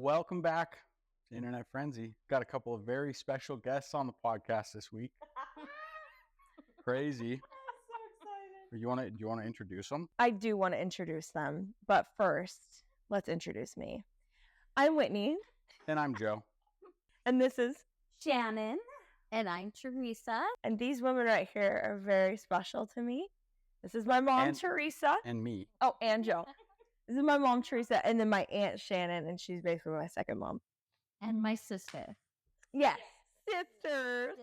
Welcome back to Internet Frenzy. Got a couple of very special guests on the podcast this week. Crazy. I'm so excited. Do you want to introduce them? I do want to introduce them, but first, let's introduce me. I'm Whitney, And I'm Joe. and this is, Shannon. And I'm Teresa. and these women right here are very special to me. This is my mom, And- Teresa. And me. Oh, and Joe. This is my mom, Teresa, and then my aunt, Shannon, and she's basically my second mom. And my sister. Yes, sisters.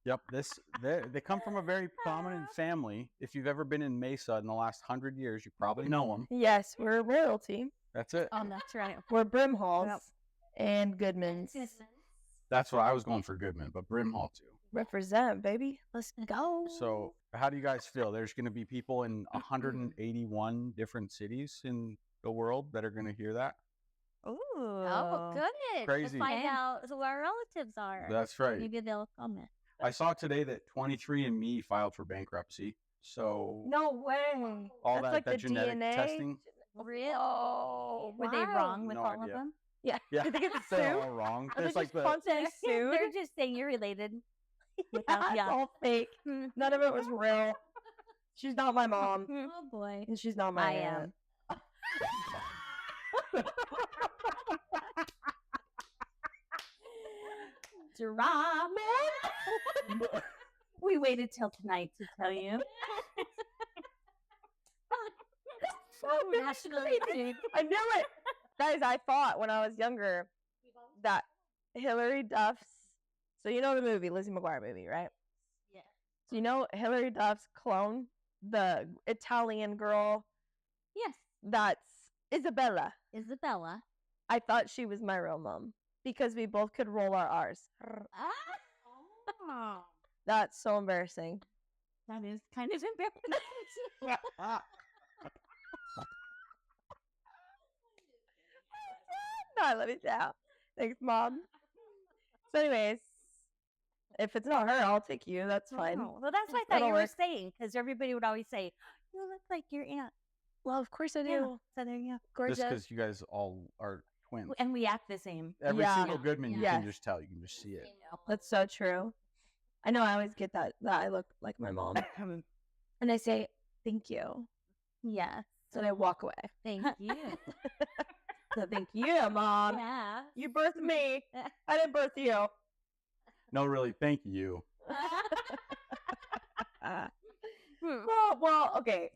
Yep. They come from a very prominent family. If you've ever been in Mesa in the last 100 years, you probably know them. Yes, we're royalty. That's it. Oh, that's right. We're Brimhalls Yep. and Goodmans. That's what I was going for, Goodman, but Brimhall too. Represent, baby. Let's go. So how do you guys feel? There's going to be people in 181 different cities in the world that are going to hear that. Ooh. Oh, good. Crazy. To find out who our relatives are. That's right. Maybe they'll comment. I saw today that 23andMe filed for bankruptcy. So No way. all That's that, like that the genetic DNA. testing. Really? Oh, Were they wow. wrong with No all idea. of them? Yeah. Yeah, Did they get they're sued? all wrong. Are they There's like just the constantly sued? They're just saying you're related. Yeah, it's all fake. None of it was real. She's not my mom, Oh, boy. and she's not my I aunt. Drama. We waited till tonight to tell you. Nationally, dude. I knew it. Guys, I thought when I was younger that Hillary Duff's, so you know the movie, Lizzie McGuire movie, right? Yeah. So you know Hillary Duff's clone, the Italian girl Yes. that's Isabella. Isabella. I thought she was my real mom because we both could roll our R's. Oh. That's so embarrassing. That is kind of embarrassing. No, I love you, Sal. Thanks, Mom. So, anyways, if it's not her, I'll take you. That's fine. Oh, well, that's what I thought That'll you were work. saying, because everybody would always say, "You look like your aunt." Well, of course I do. Yeah. So there you go. Gorgeous. just because you guys all are twins. And we act the same. Every Yeah. single Goodman you Yes. can just tell. You can just see it. That's so true. I know I always get that I look like my mom. And I say, thank you. Yes. So then I walk away. Thank you. So thank you, Mom. Yeah. You birthed me. I didn't birth you. No, really, thank you. Well, okay.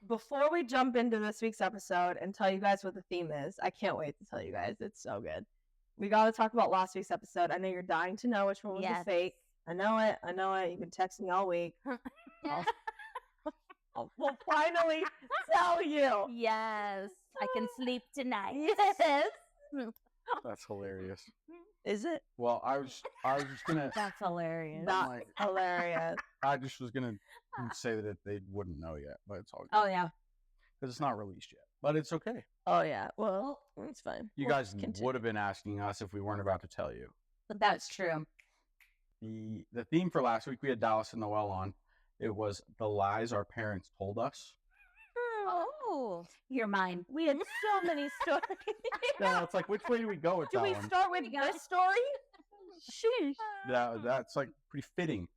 Before we jump into this week's episode and tell you guys what the theme is, I can't wait to tell you guys. It's so good. We got to talk about last week's episode. I know you're dying to know which one was the Yes. fake. I know it. You've been texting me all week. We'll finally tell you. Yes. I can sleep tonight. Yes. That's hilarious. Is it? Well, I was just gonna. That's hilarious. That's like- hilarious. I just was gonna say that they wouldn't know yet, but it's all good Oh, yeah. because it's not released yet. But it's okay. Oh, yeah. Well, it's fine. You We'll guys continue. would have been asking us if we weren't about to tell you. But that's true. The theme for last week, we had Dallas and Noel on. It was the lies our parents told us. Oh, you're mine. We had so many stories. No, it's like, which way do we go with Do that we one? start with this story? Sheesh. That's like pretty fitting.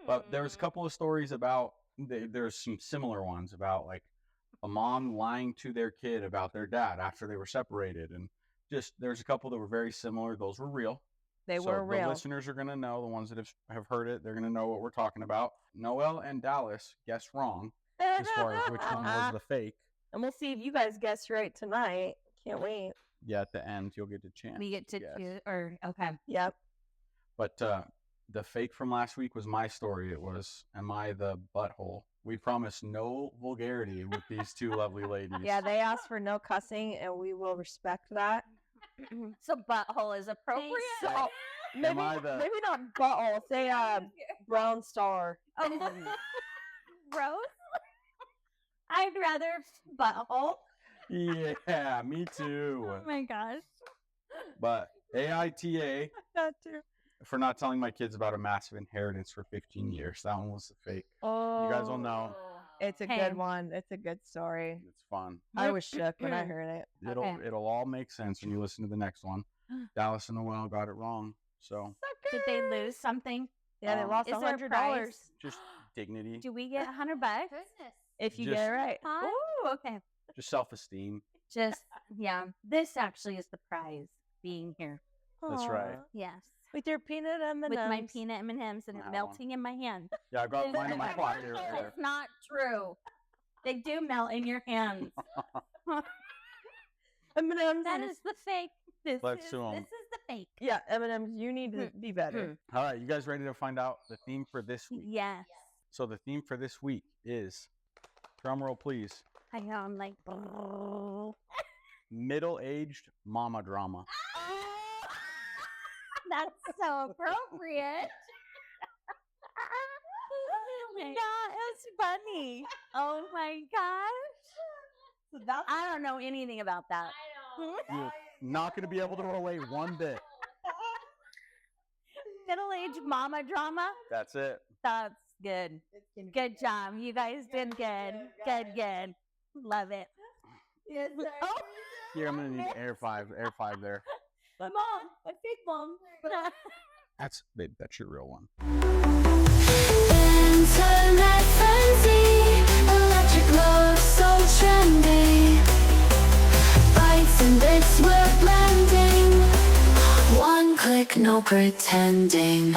But there was a couple of stories about, there's some similar ones about like a mom lying to their kid about their dad after they were separated. And just, there's a couple that were very similar. Those were real. They So were the real. listeners are going to know, the ones that have heard it, they're going to know what we're talking about. Noel and Dallas guessed wrong as far as which one was the fake. And we'll see if you guys guess right tonight. Can't wait. Yeah, at the end, you'll get to chance. We get to guess. choose, or okay. Yep. But the fake from last week was my story. It was, am I the butthole? We promise no vulgarity with these two lovely ladies. Yeah, they asked for no cussing, and we will respect that. So butthole is appropriate. So maybe I the- maybe not butthole. Say brown star. Oh, gross. I'd rather butthole. Yeah, me too. Oh my gosh. But AITA That too. for not telling my kids about a massive inheritance for 15 years. That one was the fake. Oh, You guys will know. It's a Hey. good one. It's a good story. It's fun. I was shook when I heard it. It'll all make sense when you listen to the next one. Dallas and Noel got it wrong. So Did they lose something? Yeah, they lost Is there a $100 prize? just dignity, Do we get $100? if you Just- get it right. Huh? Ooh, okay. just self-esteem. Just yeah. This actually is the prize being here. That's right. Aw. Yes. With your peanut M&Ms. With my peanut M&Ms and I it have melting in my hand. Yeah, I got mine in my pocket right there. It's not true. They do melt in your hands. M&Ms. That is the fake. Let's sue 'em. This is the fake. Yeah, M&Ms. You need to be better. All right, you guys ready to find out the theme for this week? Yes. So the theme for this week is, drum roll please, I know. I'm like. middle-aged mama drama. That's so appropriate. That is funny. Oh my gosh. I don't know anything about that. You're not going to be able to relate one bit. Middle-aged mama drama. That's it. That's good. Good job. You guys did good. Good. Love it. Yes, sir. Oh, Here, I'm going to need air five there. my mom. My big mom. Babe, that's your real one. Internet frenzy, electric love so trendy. Bytes and bits we're blending. One click, no pretending.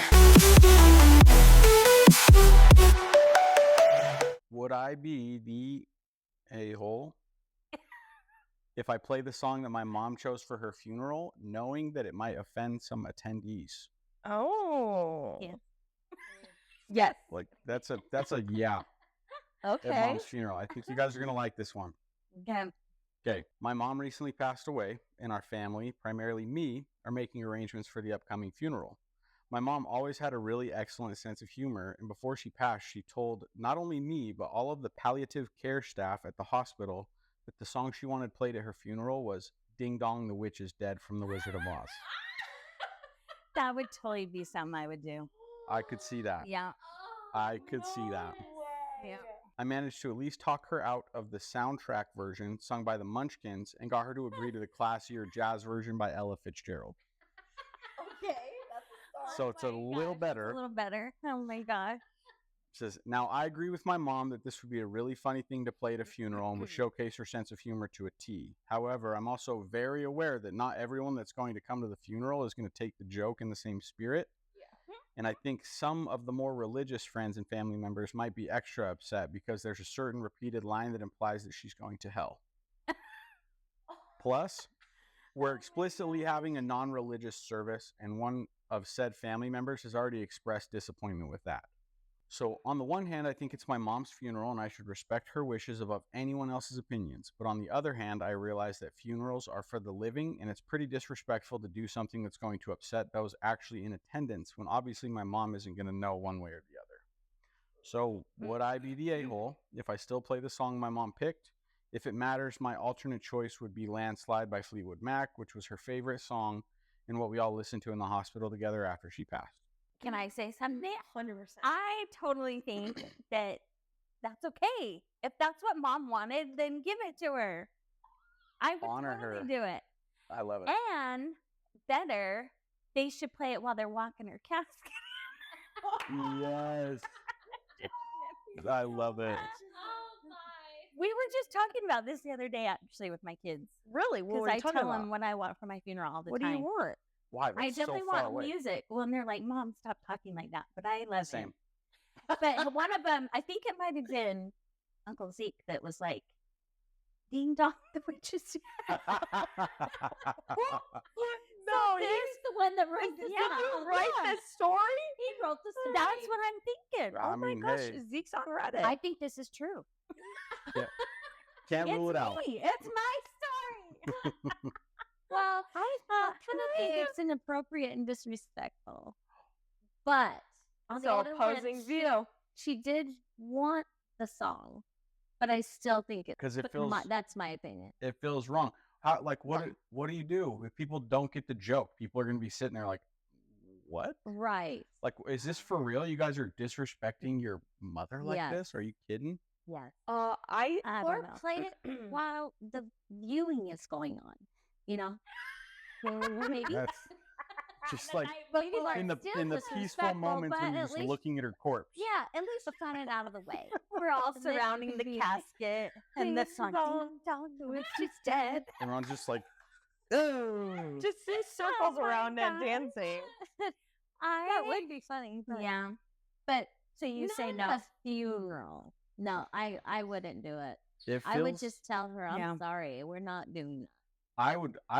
Would I be the a-hole if I play the song that my mom chose for her funeral, knowing that it might offend some attendees? Oh. Yeah. Yes. Like that's a yeah at Okay. mom's funeral. I think you guys are gonna like this one. Okay. Okay, my mom recently passed away, and our family, primarily me, are making arrangements for the upcoming funeral. My mom always had a really excellent sense of humor, and before she passed, she told not only me, but all of the palliative care staff at the hospital that the song she wanted played at her funeral was Ding Dong, the Witch is Dead from The Wizard of Oz. That would totally be something I would do. I could see that. Yeah. I could see that. Yeah. I managed to at least talk her out of the soundtrack version sung by the Munchkins and got her to agree to the classier jazz version by Ella Fitzgerald. Okay. That's So it's a little better. A little better. Oh my gosh. Says, now I agree with my mom that this would be a really funny thing to play at a funeral and would showcase her sense of humor to a T. However, I'm also very aware that not everyone that's going to come to the funeral is going to take the joke in the same spirit. And I think some of the more religious friends and family members might be extra upset because there's a certain repeated line that implies that she's going to hell. Plus, we're explicitly having a non-religious service, and one of said family members has already expressed disappointment with that. So on the one hand, I think it's my mom's funeral and I should respect her wishes above anyone else's opinions. But on the other hand, I realize that funerals are for the living and it's pretty disrespectful to do something that's going to upset those actually in attendance when obviously my mom isn't going to know one way or the other. So would I be the a-hole if I still play the song my mom picked? If it matters, my alternate choice would be Landslide by Fleetwood Mac, which was her favorite song and what we all listened to in the hospital together after she passed. Can I say something? 100%. I totally think that that's okay. If that's what mom wanted, then give it to her. I would Honor totally her. do it. I love it. And better, they should play it while they're walking her casket. Yes. I love it. We were just talking about this the other day, actually, with my kids. Really? What Because were you I talking tell about? them what I want for my funeral all the What time. do you want? Why? I That's definitely so far want away. music. Well, and they're like, Mom, stop talking like that. But I love Same. it. But one of them, I think it might have been Uncle Zeke that was like, Ding Dong, the witches. No, He's the one that wrote this. Did you write this story? He wrote this. That's what I'm thinking. I Oh my mean, gosh, hey. Zeke's on Reddit. I think this is true. Can't rule it It's out. me. It's my story. Well, I think it's inappropriate and disrespectful. But on the so other opposing hand, view. she did want the song, but I still think it's 'Cause it feels- that's my opinion. It feels wrong. How? Like, what? Yeah. What do you do if people don't get the joke? People are going to be sitting there like, "What? Right. Like, is this for real? You guys are disrespecting your mother like Yes. this? Are you kidding?" Yes. I Or don't know. play it while the viewing is going on. You know, maybe That's just like maybe in the still in the peaceful disrespectful, moments when but you're at just least, looking at her corpse. yeah, at least got it out of the way. We're all And then surrounding the be- casket, and the Please song, don't. "Ding dong, the witch is dead." Everyone's just like, oh. Just do circles Oh my around it gosh. dancing. That would be funny. But Yeah, but so you say not no. a funeral. No, I wouldn't do it. It I would feels- just tell her, I'm Yeah. sorry, we're not doing that. I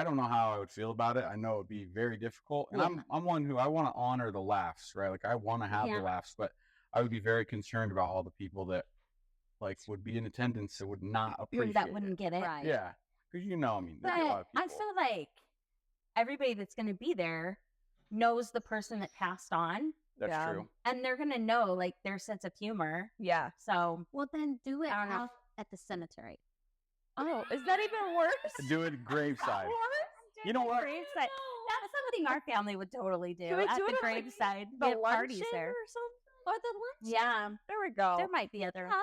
don't know how I would feel about it. I know it would be very difficult. And Yeah. I'm one who I want to honor the laughs, right? Like I want to have Yeah. the laughs, but I would be very concerned about all the people that like would be in attendance that would not appreciate That wouldn't get it. Right. Yeah. Because I mean, there's a lot of But people. I feel like everybody that's going to be there knows the person that passed on, That's Yeah. true. and they're going to know like their sense of humor. Yeah. So Well, then do it I don't know. out at the cemetery. Oh, is that even worse? Do it graveside. You know what? Graveside. That's something our family would totally do Can we at do the it at, like, graveside. The We have parties luncheon there. or something? Or the lunch. Yeah, There we go. there might be other Huh?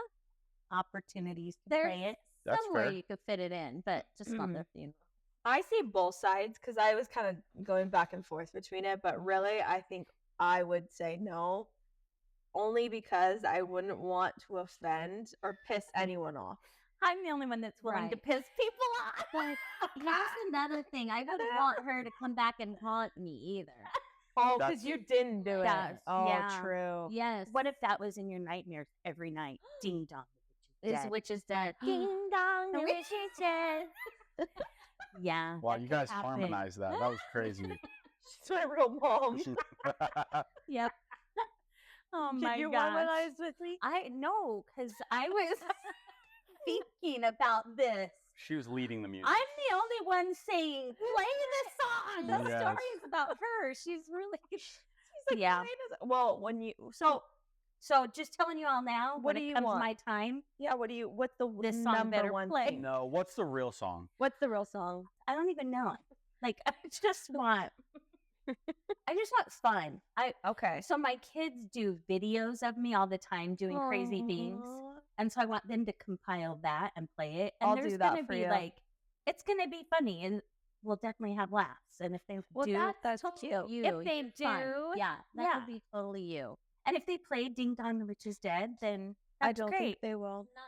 opportunities to There's play it. That's somewhere fair. you could fit it in, but just not Mhm. their funeral. I see both sides because I was kind of going back and forth between it, but really, I think I would say no, only because I wouldn't want to offend or piss anyone off. I'm the only one that's willing to Right. piss people off. But here's another thing. I wouldn't want her to come back and haunt me either. Oh, That's- because you didn't do it. Yes, Oh, yeah. true. Yes. What if that was in your nightmares every night? Ding dong. is which is dead? Ding dong, the witch is dead. Yeah. Wow, that you could guys happen. harmonized that. That was crazy. She's my real mom. Yep. Oh Did my you gosh. harmonize with me? I know, because I was thinking about this. She was leading the music. I'm the only one saying, play the song. The Yes. story is about her. She's really. Yeah. Mine is- Well, when you So just telling you all now, What when do it you comes want? my time, yeah, what's the This song number better one play. thing? No, what's the real song? What's the real song? I don't even know. Like, I just want fun. Okay. So my kids do videos of me all the time doing crazy things. Aw. And so I want them to compile that and play it. And I'll there's do that gonna for be you. like, it's gonna be funny and we'll definitely have laughs. And if they Well, do, that's totally cute. You. if they It's fun. do, Yeah, that yeah. would be totally you. and if they play Ding Dong the Witch is Dead, then I that's don't great. think they will. Not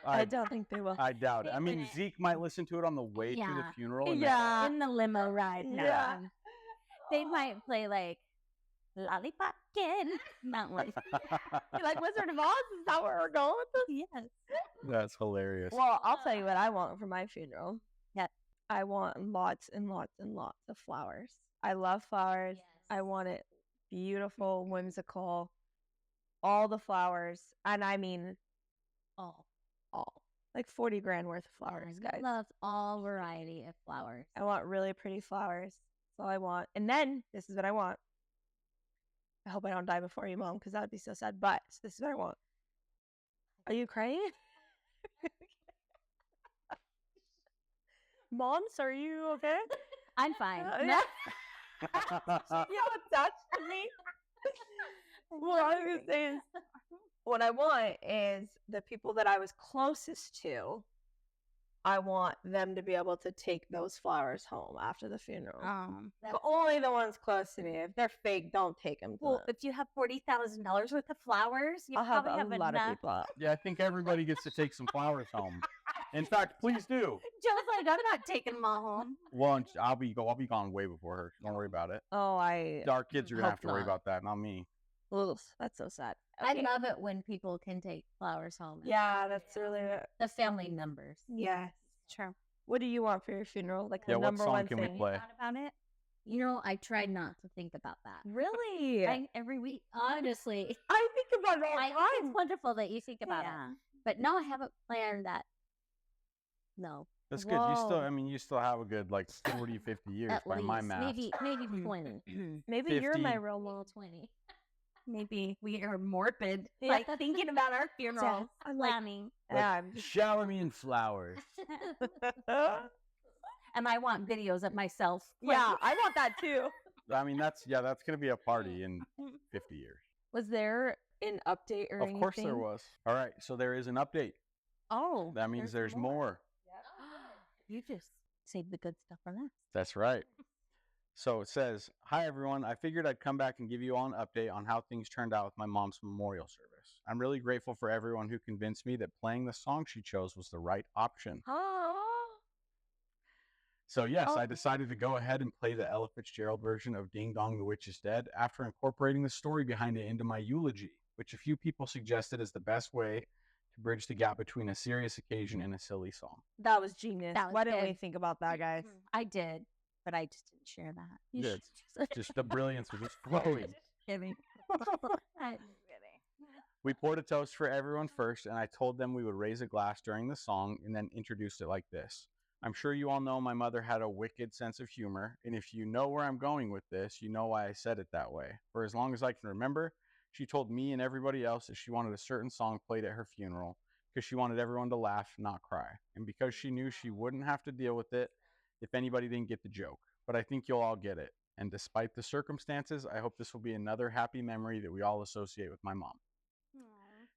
that one. I don't think they will. I doubt it. I mean, Favorite. Zeke might listen to it on the way to the Yeah. funeral. And Yeah. In the limo ride. No. Yeah. They might play like Lollipop Kid. Not like You like Wizard of Oz? Is that where we're going with this? yes. That's hilarious. Well, I'll tell you what I want for my funeral. Yeah. I want lots and lots and lots of flowers. I love flowers. I want it beautiful, whimsical, all the flowers. And I mean all. like 40 grand worth of flowers, guys. Love all variety of flowers. I want really pretty flowers. That's all I want. And then this is what I want. I hope I don't die before you, Mom, because that would be so sad. But this is what I want. Are you crying? Moms, are you okay? I'm fine. Yeah. You attached to me. What I was gonna say is, what I want is the people that I was closest to. I want them to be able to take those flowers home after the funeral. But only the ones close to me. If they're fake, don't take them. Well, if you have $40,000 worth of flowers, you I'll have probably a have lot enough. of people. Up. Yeah, I think everybody gets to take some flowers home. In fact, please do. Joe's like, I'm not taking them all home. Lunch. I'll be gone way before her. Don't worry about it. Oh, Our kids are gonna have Hope to worry not. about that, not me. ugh, that's so sad. I Okay. love it when people can take flowers home. Yeah, that's really The family members. yes. True. What do you want for your funeral? Like the Yeah, what number song one can we thing. play? Thought about it? You know, I tried not to think about that. Really? Every week. Honestly, I think about it all I the think time. it's wonderful that you think about it. But no, I haven't planned that. No, That's good. You still, Whoa. I mean, you still have a good like 40, 50 years at by least my math. maybe 20. Maybe you're my 50. real mom. 20. Maybe we are morbid, Yeah. like thinking about our funeral I'm like- planning. Yeah, I'm just- Shower me in flowers. And I want videos of myself. yeah, I want that too. I mean, that's gonna be a party in 50 years. Was there an update or anything? Of course there was. All right, so there is an update. Oh, That means there's more. You just saved the good stuff for last. That's right. So it says, "Hi everyone, I figured I'd come back and give you all an update on how things turned out with my mom's memorial service. I'm really grateful for everyone who convinced me that playing the song she chose was the right option. Oh. So yes, I decided to go ahead and play the Ella Fitzgerald version of Ding Dong the Witch is Dead after incorporating the story behind it into my eulogy, which a few people suggested is the best way to bridge the gap between a serious occasion and a silly song. That was genius. That was Why didn't we good. think about that, guys? I did, but I just didn't share that. You Yeah, should just the brilliance was just flowing. Kidding. We poured a toast for everyone first, and I told them we would raise a glass during the song and then introduced it like this. I'm sure you all know my mother had a wicked sense of humor, and if you know where I'm going with this, you know why I said it that way. For as long as I can remember, she told me and everybody else that she wanted a certain song played at her funeral because she wanted everyone to laugh, not cry, and because she knew she wouldn't have to deal with it if anybody didn't get the joke. But I think you'll all get it, and despite the circumstances, I hope this will be another happy memory that we all associate with my mom."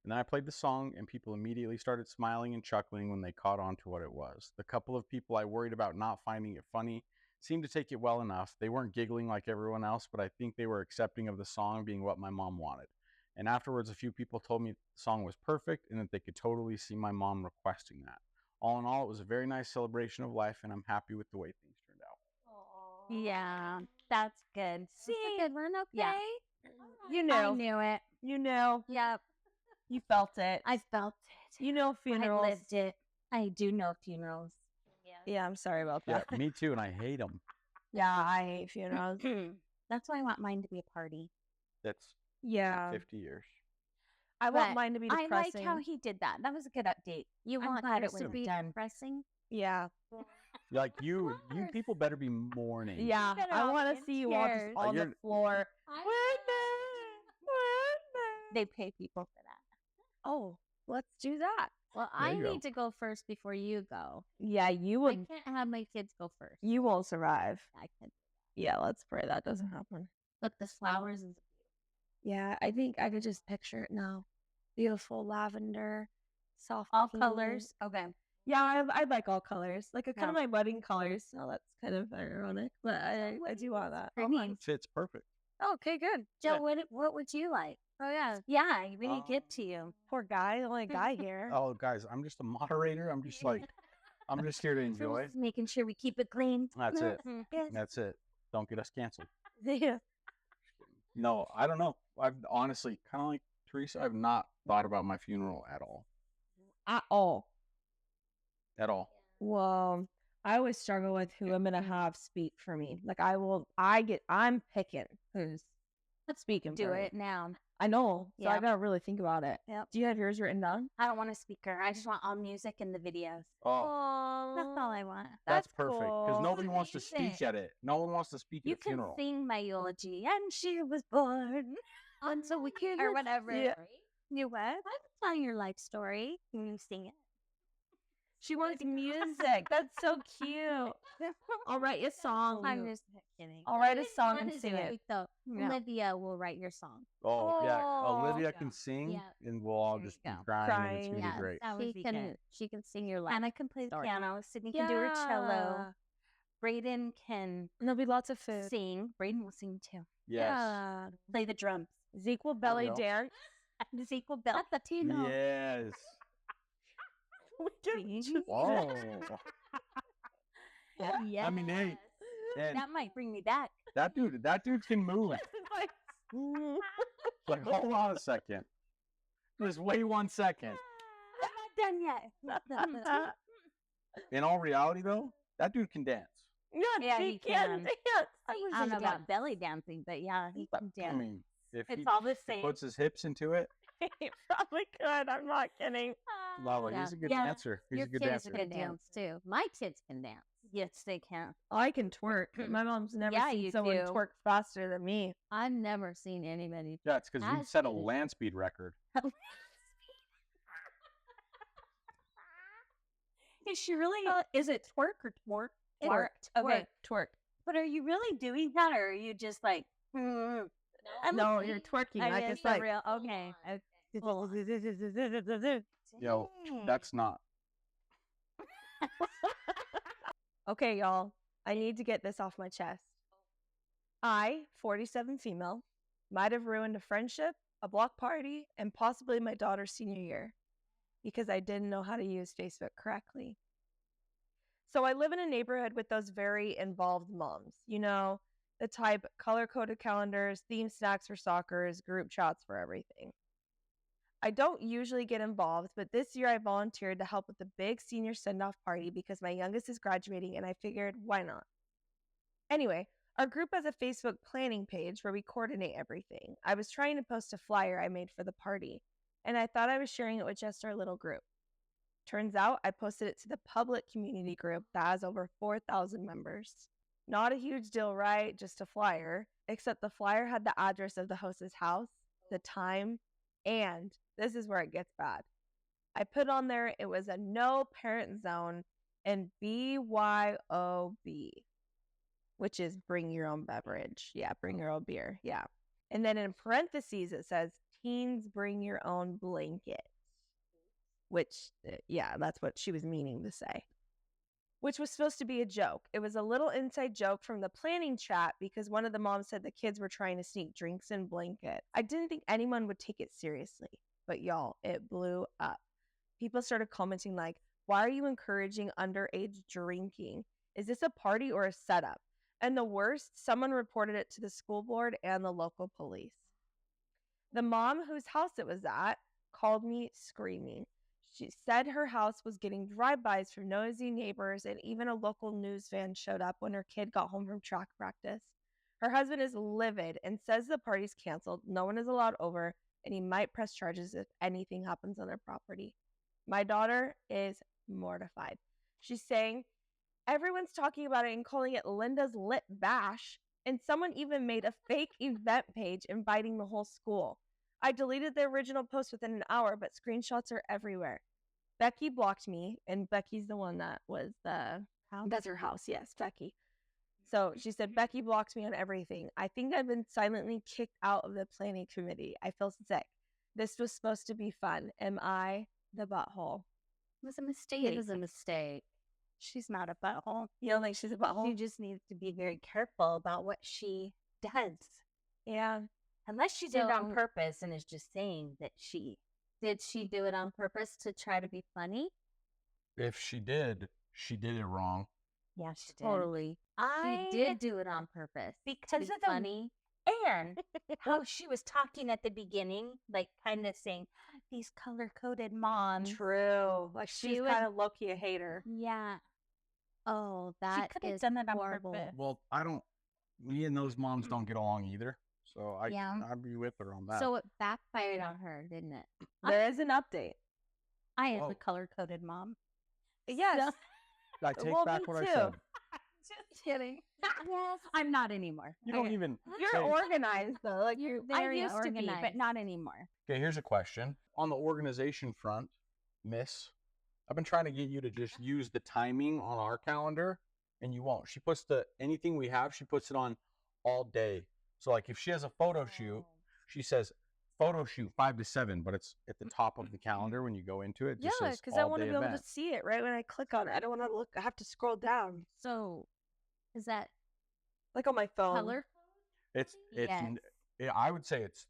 And then I played the song, and people immediately started smiling and chuckling when they caught on to what it was. The couple of people I worried about not finding it funny seemed to take it well enough. They weren't giggling like everyone else, but I think they were accepting of the song being what my mom wanted. And afterwards, a few people told me the song was perfect and that they could totally see my mom requesting that. All in all, it was a very nice celebration of life, and I'm happy with the way things turned out. Yeah, that's good. Is this a good one? Okay. Yeah. You I knew. knew it. You know. Yep, You felt it. I felt it. You know funerals. I lived it. I do know funerals. Yeah, I'm sorry about Yeah, that. me too, and I hate them. Yeah, I hate funerals. That's why I want mine to be a party. That's Yeah. 50 years. I want But mine to be I depressing. like how he did that. That was a good update. You I'm want glad yours it to was be done. depressing? Yeah. Like you people better be mourning. Yeah. better I all want be to in see you all just tears. on the You're- floor. They pay people for that. Oh, let's do that. Well, There I you go. need to go first before you go. Yeah, you I would. can't have my kids go first. You won't survive. I can. Yeah, let's pray that doesn't happen. But the flowers is Yeah, I think I could just picture it now. Beautiful lavender, soft. all pink. colors. Okay. Yeah, I'd like all colors. Like kind of Yeah. my wedding colors. So that's kind of ironic, but I do want that. For me. Fits perfect. Okay, good. Joe, what would you like? Oh yeah, Yeah, we didn't get to you. poor guy, the only guy here. Oh, guys, I'm just a moderator. I'm just like, I'm just here to enjoy. Just making sure we keep it clean. That's it. Yes. That's it. Don't get us canceled. Yeah. No, I don't know. I've honestly, kind of like Teresa, I've not thought about my funeral at all. At all. At all. Well, I always struggle with who I'm gonna have speak for me. Like I'm picking who's speaking. Do for me. it now. I know. So I Yep. gotta really think about it. Yep. Do you have yours written down? I don't want a speaker. I just want all music in the videos. Oh, That's all I want. that's perfect. Because cool. nobody wants to speak Amazing. at it. No one wants to speak at You a can funeral. sing my eulogy, and she was born On so we can or whatever. Yeah. You what? I would tell your life story. Can you sing it? She wants music. That's so cute. I'll write you a song. I'm just kidding. I'll write a What song is and it? sing it. Wait, though. No. Olivia will write your song. Oh, yeah. Oh. Olivia Yeah. can sing, Yeah. and we'll all There you just be go. crying, and it's Crying. going to Yes, be great. That She would be can good. she can sing your life. Anna can play the story. piano. Sydney can do her cello. Braden can And there'll be lots of food. sing. Braden will sing too. Yes. Yeah. Play the drums. Zeke will belly go. dance. Zeke will belt. That's a Tino. Yes. See? Oh. Yeah. I mean, hey, and That might bring me back. that dude can move. Like, hold on a second. Just wait 1 second. I'm not done yet. In all reality, though, that dude can dance. Yeah, he he can can. dance. I don't know about belly dancing, but yeah, he can I dance. mean, if It's he all the same. puts his hips into it, He probably could. I'm not kidding. Lava, Yeah. he's a good Yeah. dancer. He's Your a good kids dancer. can dance too. My kids can dance. Yes, they can. I can twerk. My mom's never Yeah, seen you someone do. twerk faster than me. I've never seen anybody. Yeah, it's because you As set a good as- land speed record. Is she really? Is it twerk or twerk? Twerk. Okay, But are you really doing that, or are you just like? No, you're twerking. I Like mean, it's for like real. Okay. Yo, that's not. Okay, y'all. I need to get this off my chest. I, 47 female, might have ruined a friendship, a block party, and possibly my daughter's senior year because I didn't know how to use Facebook correctly. So I live in a neighborhood with those very involved moms. You know, the type color-coded calendars, themed snacks for soccer's, group chats for everything. I don't usually get involved, but this year I volunteered to help with the big senior send-off party because my youngest is graduating and I figured, why not? Anyway, our group has a Facebook planning page where we coordinate everything. I was trying to post a flyer I made for the party, and I thought I was sharing it with just our little group. Turns out I posted it to the public community group that has over 4,000 members. Not a huge deal, right? Just a flyer, except the flyer had the address of the host's house, the time, and this is where it gets bad. I put on there it was a no parent zone and BYOB, which is bring your own beverage. Yeah, bring your own beer. Yeah. And then in parentheses, it says teens bring your own blanket, which, yeah, that's what she was meaning to say, which was supposed to be a joke. It was a little inside joke from the planning chat because one of the moms said the kids were trying to sneak drinks and blankets. I didn't think anyone would take it seriously, but y'all, it blew up. People started commenting like, why are you encouraging underage drinking? Is this a party or a setup? And the worst, someone reported it to the school board and the local police. The mom whose house it was at called me screaming. She said her house was getting drive-bys from nosy neighbors, and even a local news van showed up when her kid got home from track practice. Her husband is livid and says the party's canceled, no one is allowed over, and he might press charges if anything happens on their property. My daughter is mortified. She's saying, everyone's talking about it and calling it Linda's Lit Bash, and someone even made a fake event page inviting the whole school. I deleted the original post within an hour, but screenshots are everywhere. Becky blocked me, and Becky's the one that was the house. That's her house, yes, Becky. So she said, Becky blocked me on everything. I think I've been silently kicked out of the planning committee. I feel sick. This was supposed to be fun. Am I the butthole? It was a mistake. It was a mistake. She's not a butthole. You don't think she's a butthole? She just needs to be very careful about what she does. Yeah. Unless she did it on So- purpose and is just saying that she. Did she do it on purpose to try to be funny? If she did it wrong. Yeah, she did. Totally. I She did do it on purpose. because to of be the funny. and how she was talking at the beginning, like kind of saying these color coded moms. True. Like She she's was- kind of low-key a hater. Yeah. Oh, that could have is done it on horrible. purpose. Well, me and those moms don't get along either. So Yeah. I'd be with her on that. So it backfired on her, didn't it? There is an update. I am Whoa. a color coded mom. Yes. I take well, back me what I too. said. Just kidding. Yes. I'm not anymore. You don't Okay. even. You're say- organized though. Like You're I very used to be, organized. but not anymore. Okay, here's a question. On the organization front, Miss, I've been trying to get you to just use the timing on our calendar, and you won't. She puts anything we have, she puts it on all day. So like if she has a photo shoot, she says photo shoot 5 to 7, but it's at the top of the calendar when you go into it. It yeah, just says because I want to all-day be able event. to see it right when I click on it. I don't want to look. I have to scroll down, So is that like on my phone. color? It's Yes. yeah, I would say it's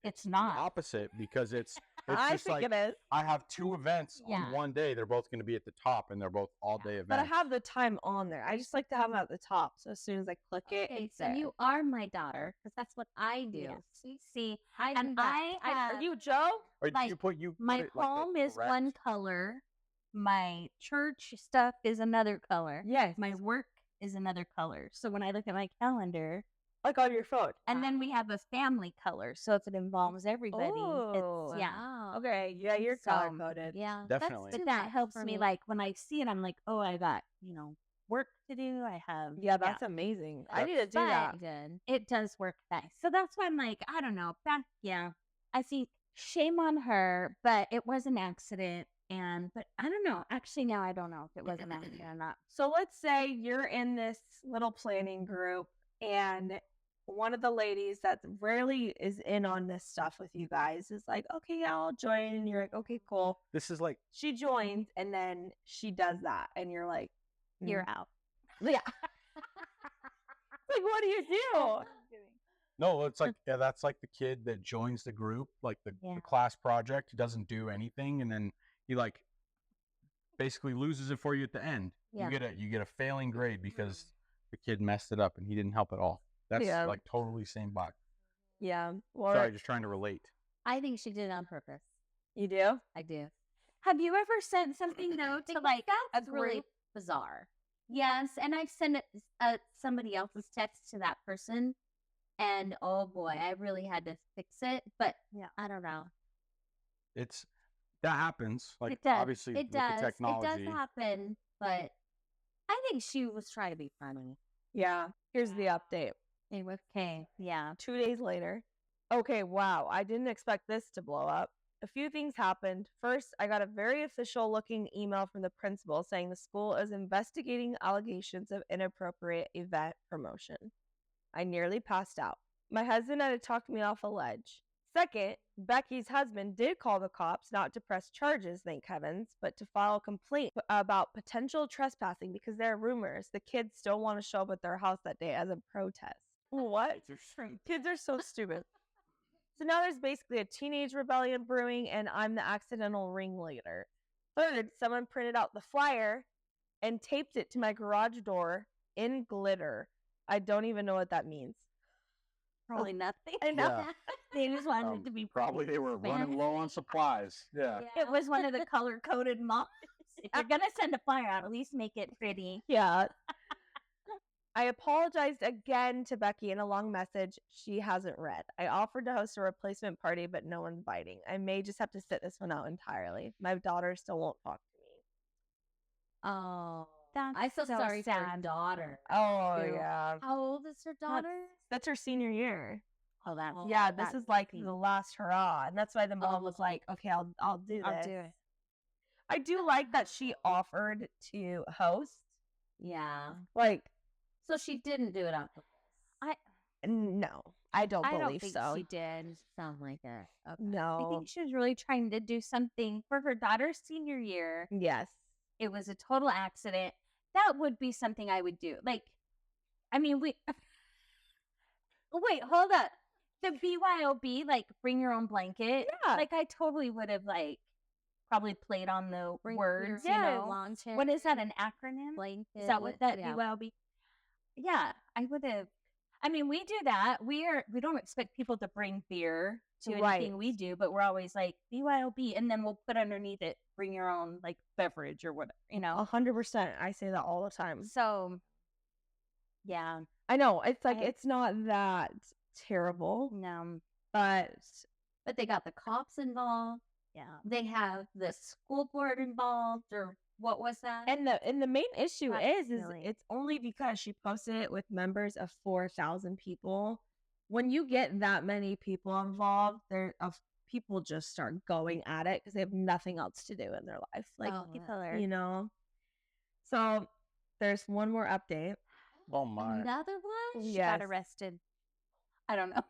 It's the not. opposite because it's I just think like it is, I have 2 events Yeah. on one day. They're both going to be at the top, and they're both all-day events. but I have the time on there. I just like to have it at the top, so as soon as I click it, Okay, it's so there. you are my daughter because that's what I do. Yes. See, I do and that. I have Are you Joe? Or do like, you put you my put it like the home is correct- one color. My church stuff is another color. Yes. My work is another color. So when I look at my calendar, Like on your phone. and then we have a family color. So if it involves everybody, Oh, it's yeah. Wow. Okay. Yeah, you're So, color coded. Yeah. Definitely. That's But too that much helps for me. Like when I see it, I'm like, oh, I got work to do. I have Yeah, that's amazing. I need to do But- that. good. it does work nice. So that's why I'm like, I don't know. I see shame on her, but it was an accident. But I don't know. Actually, now I don't know if it was an accident or not. So let's say you're in this little planning group and one of the ladies that rarely is in on this stuff with you guys is like, okay, yeah, I'll join. And you're like, okay, cool. This is like, She joins and then she does that. And you're like, You're out. yeah. Like, what do you do? no, it's like, yeah, that's like the kid that joins the group, like the class project. He doesn't do anything. And then he like basically loses it for you at the end. Yeah. You get a failing grade because the kid messed it up and he didn't help at all. That's like totally same box. Yeah. Well, Sorry, just trying to relate. I think she did it on purpose. you do? I do. Have you ever sent something though to like That's a really group? bizarre. Yes, and I've sent somebody else's text to that person, and oh boy, I really had to fix it. But I don't know. That happens. Like, It does. obviously, It with does. the technology. It does happen, but I think she was trying to be funny. Yeah. Here's the update. Okay, yeah. 2 days later. Okay, wow. I didn't expect this to blow up. A few things happened. First, I got a very official looking email from the principal saying the school is investigating allegations of inappropriate event promotion. I nearly passed out. My husband had to talk me off a ledge. Second, Becky's husband did call the cops not to press charges, thank heavens, but to file a complaint about potential trespassing because there are rumors the kids still want to show up at their house that day as a protest. What? Kids are so stupid. So now there's basically a teenage rebellion brewing, and I'm the accidental ringleader. Third, someone printed out the flyer and taped it to my garage door in glitter. I don't even know what that means. Probably nothing. I know. Yeah. They just wanted it to be Probably they were running low on supplies. Yeah. It was one of the color-coded moms. If you're gonna send a flyer out, at least make it pretty. Yeah. I apologized again to Becky in a long message she hasn't read. I offered to host a replacement party, but no one's biting. I may just have to sit this one out entirely. My daughter still won't talk to me. Oh, That's I feel so sorry for her sad. daughter. Oh, too. yeah. How old is her daughter? That's her senior year. Oh, that's Yeah, this that's is like sweet. the last hurrah. And that's why the mom was like, okay, I'll do this. I'll do it. I do like that she offered to host. Yeah. Like, So she didn't do it on purpose. no, I don't I don't believe think so. she did. Sound like it. Okay. I No. think she was really trying to do something for her daughter's senior year. Yes. It was a total accident. That would be something I would do. Like, I mean, wait, hold up. The BYOB, like, bring your own blanket. Yeah. Like, I totally would have, like, probably played on the Bring words, your you Yes. know. lawn chair, What is that, an acronym? blanket. Is that what that yeah. BYOB? Yeah, I would have. I mean, we do that. We don't expect people to bring beer to anything Right. we do, but we're always like BYOB, and then we'll put underneath it, bring your own like beverage or whatever, you know. 100%. I say that all the time. So, yeah, I know. It's like, I- it's not that terrible, no, but But they got the cops involved. yeah, They have the school board involved, or what was that? and the main issue is Definitely. it's only because she posted it with members of 4,000 people. When you get that many people involved, people just start going at it because they have nothing else to do in their life. Like, Oh, people yeah. are. you know. So there's one more update. Oh my. Another one? She Yes. got arrested. I don't know.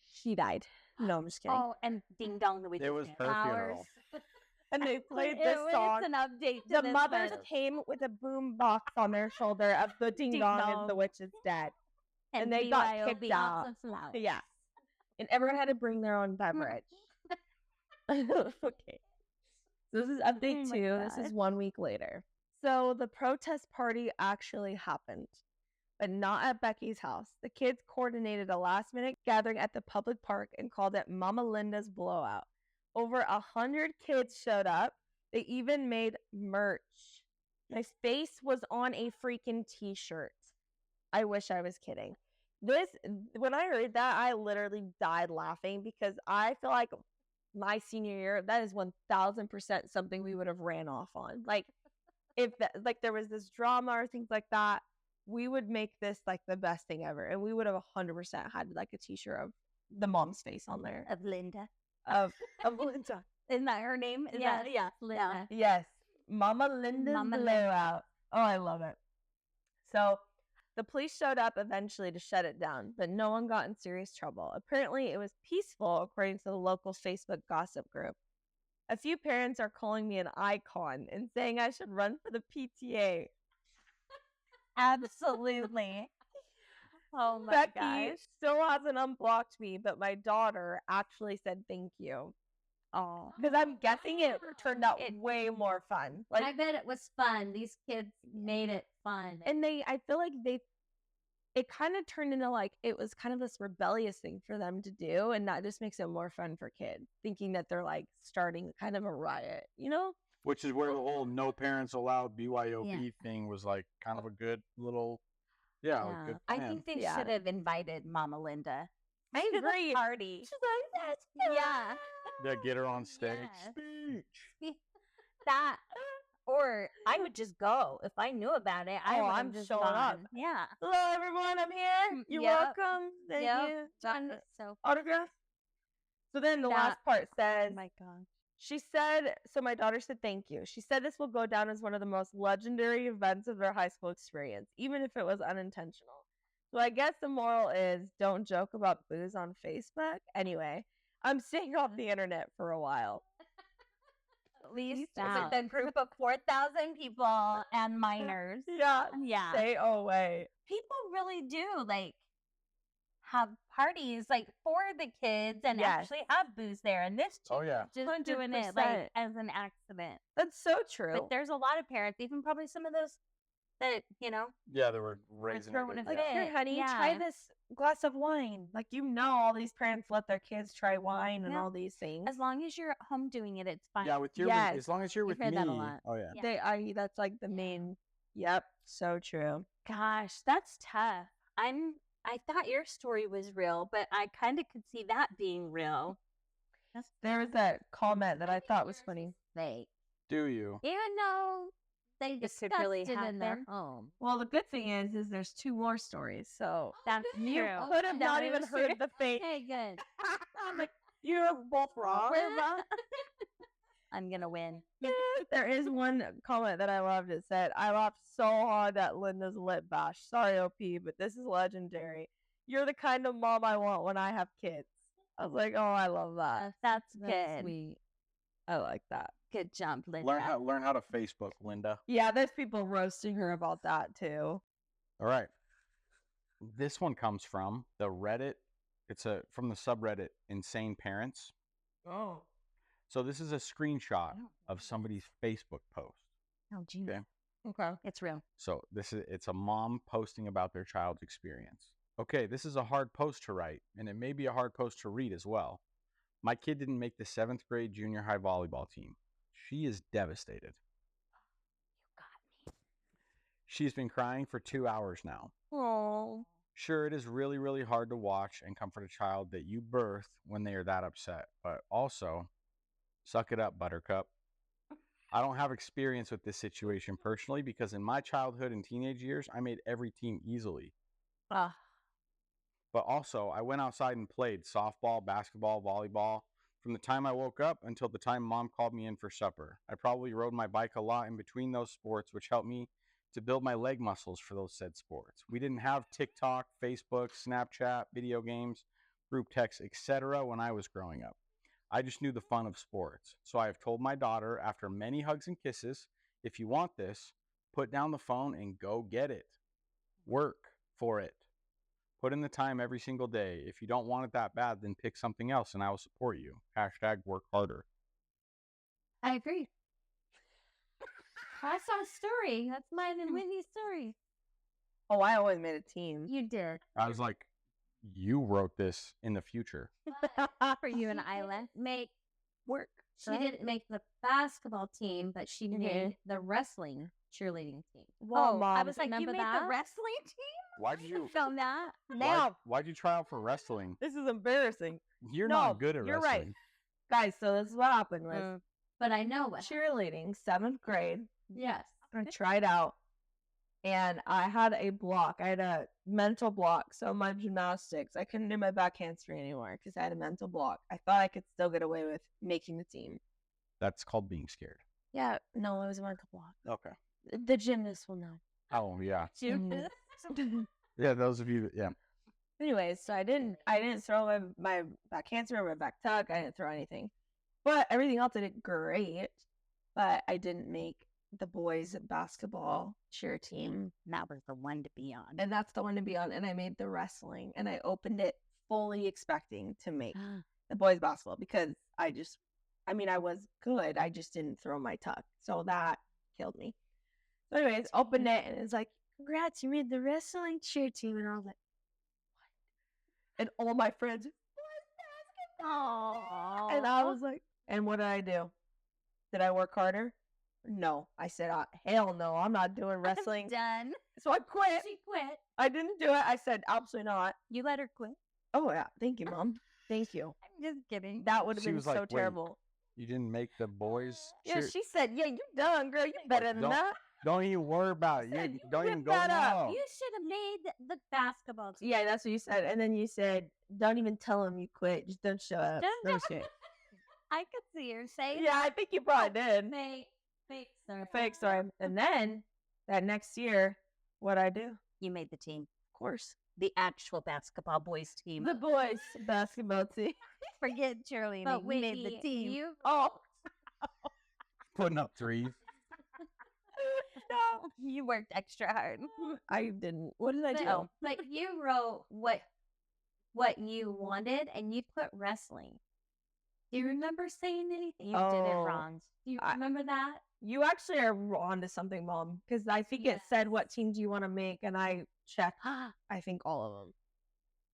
She died. No, I'm just kidding. Oh, and Ding Dong the Witch's It was Dead. her funeral. And they played It this was song. an update. To The this, mothers but- came with a boom box on their shoulder of the ding Ding dong dong. and the witch is dead. and they got BYOB. kicked out. Lots of flowers. Yeah. And everyone had to bring their own beverage. Okay. So this is update Oh my 2. This is God. 1 week later. So the protest party actually happened, but not at Becky's house. The kids coordinated a last minute gathering at the public park and called it Mama Linda's Blowout. Over 100 kids showed up. They even made merch. My face was on a freaking t-shirt. I wish I was kidding. When I heard that, I literally died laughing because I feel like my senior year, that is 1000% something we would have ran off on. Like, if there was this drama or things like that, we would make this like the best thing ever, and we would have 100% had like a t-shirt of the mom's face on there Of Linda. of Linda. Isn't that her name? Is Yeah, that, yeah. Linda. Yes, Mama Linda's Mama Linda. Blowout. Oh, I love it. So The police showed up eventually to shut it down, but no one got in serious trouble. Apparently, it was peaceful, according to the local Facebook gossip group. A few parents are calling me an icon and saying I should run for the PTA. Absolutely. Oh my Becky gosh. still hasn't unblocked me, but my daughter actually said thank you. Oh. Because I'm guessing it turned out way more fun. Like, I bet it was fun. These kids made it fun. and I feel like it kind of turned into like, it was kind of this rebellious thing for them to do. And that just makes it more fun for kids, thinking that they're like starting kind of a riot, you know? Which is where the whole no parents allowed BYOB Yeah. thing was like kind of a good little, a good I plan. think they Yeah. should have invited Mama Linda. I to the agree. party. She's like, that's good. Yeah. Yeah, get her on stage. Yes. Speech. That, or I would just go if I knew about it. I Oh, would have I'm just showing up. gone. Yeah. Hello, everyone. I'm here. You're Yep. welcome. Thank Yep. you. John, so Autograph. So then the last part says, my God. she said, so my daughter said thank you. She said this will go down as one of the most legendary events of their high school experience, even if it was unintentional. So I guess the moral is don't joke about booze on Facebook. Anyway, I'm staying off the internet for a while. At least Wow. with a group of 4,000 people and minors. Yeah. Yeah. Stay away. People really do like have parties like for the kids and Yes. actually have booze there. And this Oh, yeah. just doing it 100%. like as an accident. That's so true. But there's a lot of parents, even probably some of those that, Yeah, they were raising throwing it. a Yeah. fit. Here, honey, try Yeah. this glass of wine. Like, all these parents let their kids try wine and Yeah. all these things. as long as you're at home doing it, it's fine. Yeah, with your Yes. as long as you're I've with heard me. that a lot. Oh yeah. Yeah. That's like the main. Yep, so true. Gosh, that's tough. I thought your story was real, but I kind of could see that being real. There was that comment that I thought was funny. Fake. Do you? Even though they This could discussed really it in their happen. home. Well, the good thing is there's 2 more stories. So That's you true. could have That not even is heard true. the fake. Okay, good. I'm like, you're both wrong. We're wrong. I'm gonna win. There is one comment that I loved. It said, I laughed so hard at Linda's lip bash. Sorry, OP, but this is legendary. You're the kind of mom I want when I have kids. I was like, oh, I love that. That's That's good. sweet. I like that. Good job, Linda. Learn how to Facebook, Linda. Yeah, there's people roasting her about that too. All right. This one comes from the Reddit. It's from the subreddit Insane Parents. Oh. So this is a screenshot of somebody's Facebook post. Oh, geez. Okay. Okay. It's real. So it's a mom posting about their child's experience. Okay, this is a hard post to write, and it may be a hard post to read as well. My kid didn't make the 7th grade junior high volleyball team. She is devastated. She's been crying for 2 hours now. Oh. Sure, it is really, really hard to watch and comfort a child that you birthed when they are that upset, but also, suck it up, Buttercup. I don't have experience with this situation personally because in my childhood and teenage years, I made every team easily. Ah. But also, I went outside and played softball, basketball, volleyball from the time I woke up until the time mom called me in for supper. I probably rode my bike a lot in between those sports, which helped me to build my leg muscles for those said sports. We didn't have TikTok, Facebook, Snapchat, video games, group text, etc. when I was growing up. I just knew the fun of sports. So I have told my daughter, after many hugs and kisses, if you want this, put down the phone and go get it. Work for it. Put in the time every single day. If you don't want it that bad, then pick something else and I will support you. # work harder. I agree. I saw a story. That's mine and Whitney's story. Oh, I always made a team. You did. I was like, you wrote this in the future. For you and Isla. Make Work. She didn't make the basketball team, but she made the wrestling cheerleading team. Well, Mom, I was like, you remember made that? the wrestling team? Why'd you Film that? now why'd you try out for wrestling? this is embarrassing. You're No, not good at you're right. wrestling. Guys, so this is what happened was But I know what. cheerleading, 7th grade. Yes. I tried out and I had a block. I had a mental block. So my gymnastics, I couldn't do my back handspring anymore because I had a mental block. I thought I could still get away with making the team. That's called being scared. Yeah, no, it was a mental block. Okay. The gymnast will know. Oh yeah. Mhm. Yeah, those of you. Yeah. Anyways, so I didn't throw my back handspring or my back tuck. I didn't throw anything, but everything else I did great. But I didn't make the boys basketball cheer team, That was the one to be on. and that's the one to be on. And I made the wrestling, and I opened it fully expecting to make the boys basketball because I was good. I just didn't throw my tuck, so that killed me. So anyways, opened it, and it's like, congrats, you made the wrestling cheer team, and I was like, and all my friends, Aww. and I was like, and what did I do? Did I work harder? No. I said, hell no, I'm not doing wrestling. Done. So I quit. She quit. I didn't do it. I said, absolutely not. You let her quit. Oh, yeah. Thank you, Mom. Thank you. I'm just kidding. That would have She been was like, so "Wait, terrible. You didn't make the boys. Yeah, cheer- she said, yeah, you done, girl. You better than Don't- that. Don't even worry about it. said, You "You don't even whip go that up. now. You should have made the basketball team. Yeah, that's what you said. And then you said, don't even tell him you quit. Just don't show up. Don't No show- shit. I could see her say Yeah, I think you probably did. fake story. Fake story. And then that next year, what'd I do? Of You made the team. course. The actual basketball boys team. The boys basketball team. Forget cheerleading. But you wait, made the team. You Oh, Putting up threes. no. You worked extra hard. I didn't. What did I do? but you wrote what you wanted, and you put wrestling. Do you remember saying anything? You did it Oh. wrong. Do you I- remember that? You actually are on to something, Mom, because I think it said what teams you want to make, and I checked, I think, all of them.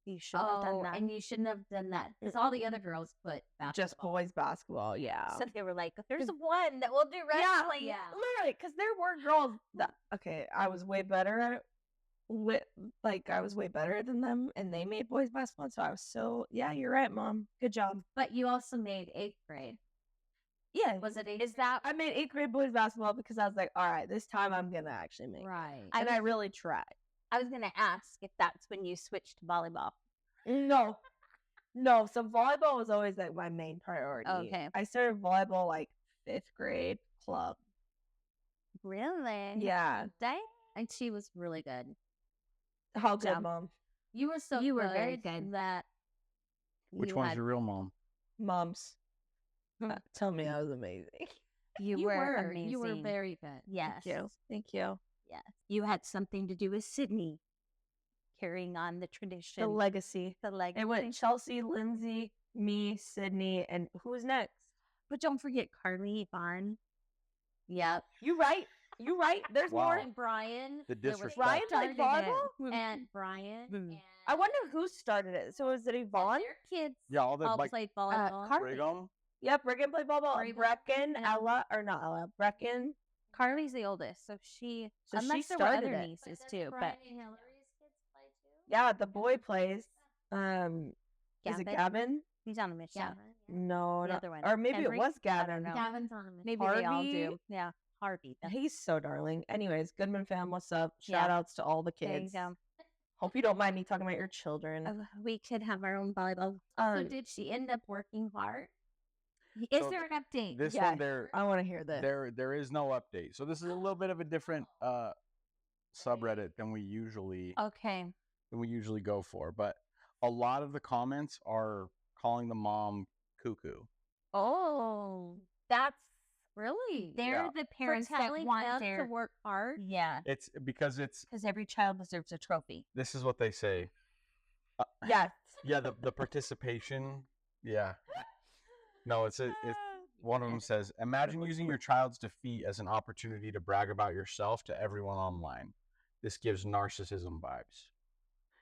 You should have done Oh, that. and you shouldn't have done that because all the other girls put basketball. Just boys basketball, yeah. So they were like, there's one that will do wrestling. Yeah. Literally, because there were girls that, okay, I was way better at it. I was way better than them, and they made boys basketball, so I was yeah, you're right, Mom. Good job. But you also made 8th grade. Yeah. Was it 8th? Is that I made 8th grade boys basketball because I was like, all right, this time I'm gonna actually make it. Right. And I really tried. I was going to ask if that's when you switched to volleyball. No. So volleyball was always like my main priority. Okay. I started volleyball like 5th grade club. Really? Yeah. Dang. And she was really good. How good, job. Mom? You were so You were good very good. that Which you one's had- your real mom? Moms. Tell me I was amazing. You, You were were. amazing. You were very good. Yes. Thank you. Yes. You had something to do with Sydney carrying on the tradition. The legacy. The legacy. It went Chelsea, Lindsay, me, Sydney, and who's next? But don't forget Carly, Vaughn. Yep. You right. There's Wow. more. And Brian. The there was disrespect. Brian started played it, volleyball? And Brian. And I wonder who started it. So was it Yvonne? their kids Yeah, all the all like played volleyball. Carly. Brigham. Yep, Brecken played volleyball. Brecken, Brecken, and- Ella, or not Ella, Brecken. Carly's the oldest, so she. So she unless there were started other it. nieces does too, Brian but and Hillary's kids play too? Yeah, the boy plays. Is it Gavin? Gavin? He's on a mission. Gavin. No, The not- other one. or maybe Henry? it was I don't Gavin. know. Gavin's on a mission. Maybe they all Harvey? do. Yeah. Harvey. That's He's so darling. Anyways, Goodman fam, what's up? Yeah. Shout outs to all the there you kids. go. Hope you don't mind me talking about your children. We could have our own volleyball. So did she end up working hard? Is So there an update? This Yeah. one there I want to hear this. there is no update. So this is a little bit of a different subreddit than we usually Okay. go for, but a lot of the comments are calling the mom cuckoo. Oh, that's Really? they're Yeah. the For parents that telling want us their to work hard. yeah, It's because because every child deserves a trophy. this is what they say. Yes. Yeah, the participation. Yeah. No, it's one of them says, imagine using your child's defeat as an opportunity to brag about yourself to everyone online. This gives narcissism vibes.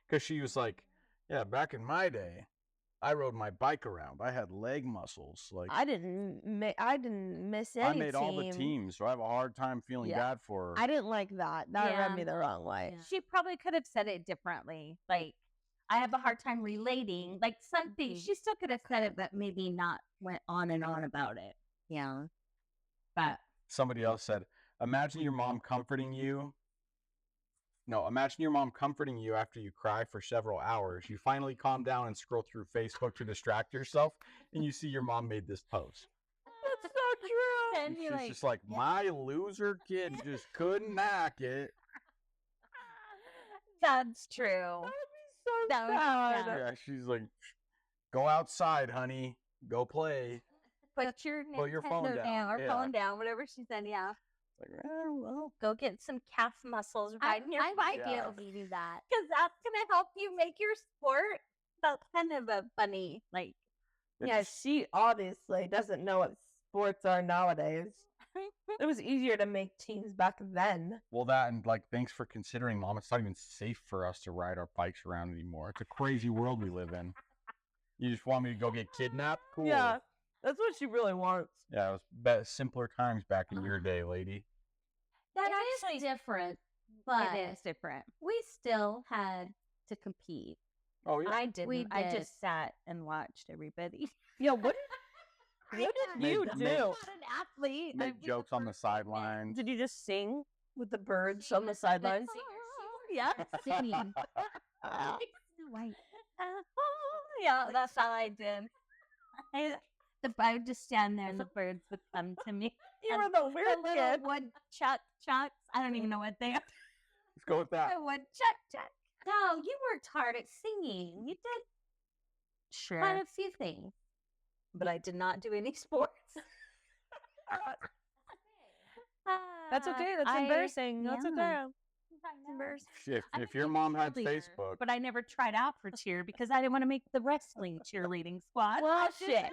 Because she was like, yeah, back in my day, I rode my bike around. I had leg muscles. Like I didn't miss any I made all the team. teams, so I have a hard time feeling Yeah. bad for her. I didn't like that. That Yeah. rubbed me the wrong way. Yeah. She probably could have said it differently. Like, I have a hard time relating. Like something, Mhm. she still could have said it, but maybe not went on and on about it. Yeah, but Somebody else said, imagine your mom comforting you. No, imagine your mom comforting you after you cry for several hours. You finally calm down and scroll through Facebook to distract yourself, and you see your mom made this post. That's so true. And And you're she's like, just like, my loser kid just couldn't hack it. That's true. So That was sad. sad. Yeah, she's like, go outside, honey. Go play. Put your Nintendo phone down. or Yeah. phone down, whatever she said. Yeah. Like, well. Go get some calf muscles right in your I might be Yeah. able to do that. because that's gonna help you make your sport. That's kind of a funny, like. Yeah, she obviously doesn't know what sports are nowadays. It was easier to make teams back then. Well, that and like, thanks for considering, Mom. It's not even safe for us to ride our bikes around anymore. It's a crazy world we live in. You just want me to go get kidnapped? Cool. Yeah, that's what she really wants. Yeah, it was simpler times back in your day, lady. That It is is different, but It is different. we still had to compete. Oh, yeah. I didn't. We I did. just sat and watched everybody. Yeah, what did you Made- do? made- I'm not an athlete. Make jokes on the sidelines. Did you just sing with the birds on the sidelines? Yeah. Singing. Uh, Snow White. yeah, that's all I did. I would just stand there and the birds would come to me. You were the weird The kid. little woodchucks. I don't even know what they are. Let's go with that. The woodchuck. No, you worked hard at singing. You did Sure. quite a few things. But I did not do any sports. That's okay. That's I- embarrassing. That's yeah. okay. If your mom had cheerleader, Facebook, But I never tried out for cheer because I didn't want to make the wrestling cheerleading squad. Well, shit.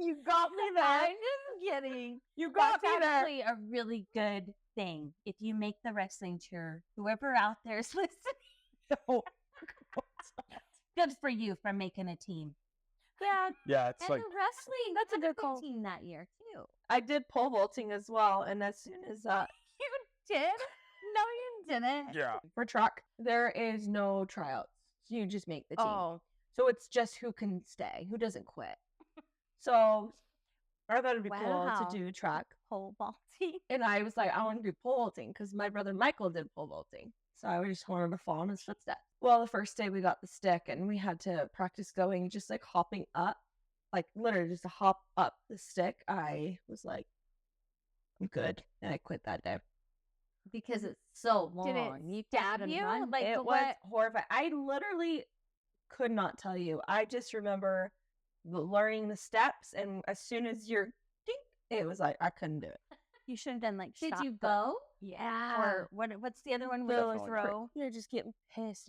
You got me there. I'm just kidding. You got That's me there. actually a really good thing. If you make the wrestling cheer, whoever out there is listening, good for you for making a team. Yeah, yeah, it's And like the wrestling, That's a had good good call. team that year too. I did pole vaulting as well, and as soon as You did? No, you didn't. yeah. for track, there is no tryouts. You just make the team. Oh, So it's just who can stay, who doesn't quit. So I thought it'd be cool Wow. to do track. pole vaulting. And I was like, I want to do pole vaulting because my brother Michael did pole vaulting. So I just wanted to follow in his footsteps. Well, the first day we got the stick and we had to practice going, just like hopping up, like literally just to hop up the stick. I was like, I'm good. And I quit that day. Because it's so long. Did it you stab couldn't you? run. Like, It was what? horrifying. I literally could not tell you. I just remember learning the steps. And as soon as you're, ding, it was like, I couldn't do it. You should have done like Did shot you put. go? Yeah. Or what's the other one? With Those the throw? You're just getting pissed.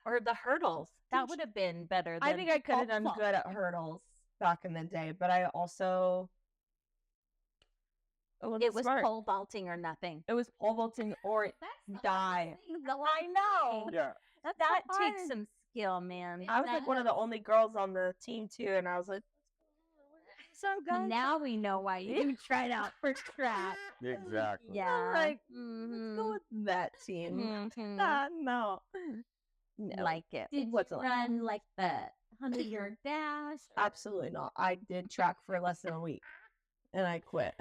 Or the hurdles. That would have been better than I think I could have pole done vault. good at hurdles back in the day, but I also It was smart. pole vaulting or nothing. It was pole vaulting or That's die. I know. Yeah. That's That so takes hard. some skill, man. I was like one of the only girls on the team too, and I was like, so good. Now we know why you tried out for track. Exactly. Yeah. like, Mhm. let's go with that team. Mhm. No. No, Like it. Did you What's it like? run like the 100-yard dash? Absolutely not. I did track for less than a week, and I quit.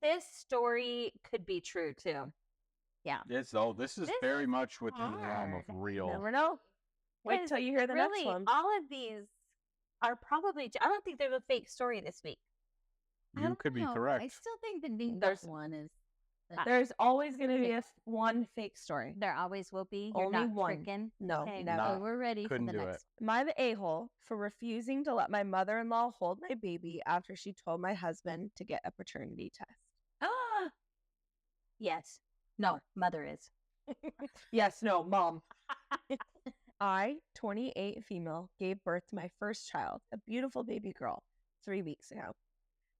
This story could be true too. This is This very is much within the realm of hard. real. Never know. Wait Because till you hear the really, next one. all of these are probably. I don't think there's a fake story this week. I You don't could be know. I correct. still think the Dingo There's- one is. There's always going to be one fake story. There always will be. You're Only not one. tricking. No, Okay. never. Not- So we're ready for couldn't the do next. Am I the a-hole for refusing to let my mother-in-law hold my baby after she told my husband to get a paternity test? Ah. Yes. No. Mother is. Yes, no, mom. I, 28 female, gave birth to my first child, a beautiful baby girl, 3 weeks ago.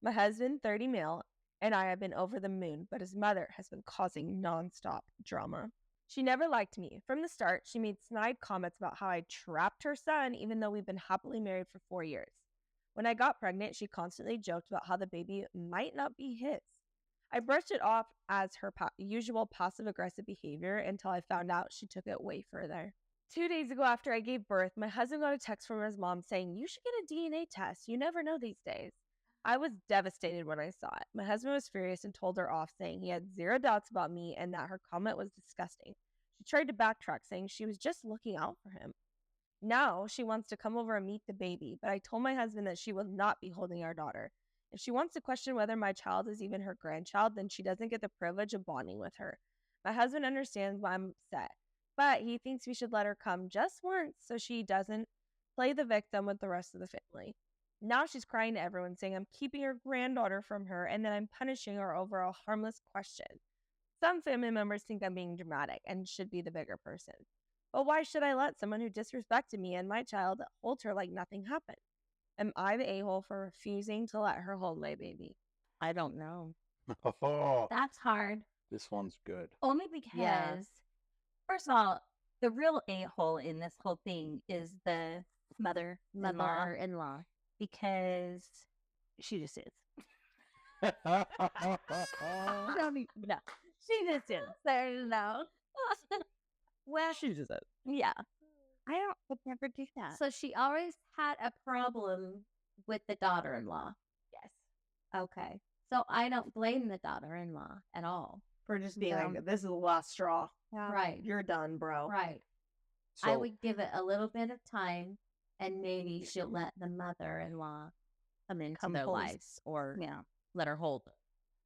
My husband, 30 male, and I have been over the moon, but his mother has been causing nonstop drama. She never liked me. From the start, she made snide comments about how I trapped her son, even though we've been happily married for 4 years. When I got pregnant, she constantly joked about how the baby might not be his. I brushed it off as her usual passive-aggressive behavior until I found out she took it way further. 2 days ago after I gave birth, my husband got a text from his mom saying, "You should get a DNA test. You never know these days." I was devastated when I saw it. My husband was furious and told her off, saying he had zero doubts about me and that her comment was disgusting. She tried to backtrack, saying she was just looking out for him. Now she wants to come over and meet the baby, but I told my husband that she will not be holding our daughter. If she wants to question whether my child is even her grandchild, then she doesn't get the privilege of bonding with her. My husband understands why I'm upset, but he thinks we should let her come just once so she doesn't play the victim with the rest of the family. Now she's crying to everyone, saying I'm keeping her granddaughter from her and that I'm punishing her over a harmless question. Some family members think I'm being dramatic and should be the bigger person. But why should I let someone who disrespected me and my child hold her like nothing happened? Am I the a-hole for refusing to let her hold my baby? I don't know. Oh, That's hard. this one's good. Only because, first of all, the real a-hole in this whole thing is the mother-in-law, because she just is. Don't even, no, she just is. There's no. Well, she just is. Yeah, I would never do that. So she always had a problem with the daughter-in-law. Yes. Okay. So I don't blame the daughter-in-law at all. For just being No. like, this is the last straw. Right. You're done, bro. Right. So, I would give it a little bit of time and maybe she'll let the mother-in-law come into Come their hold. lives, or let her hold it.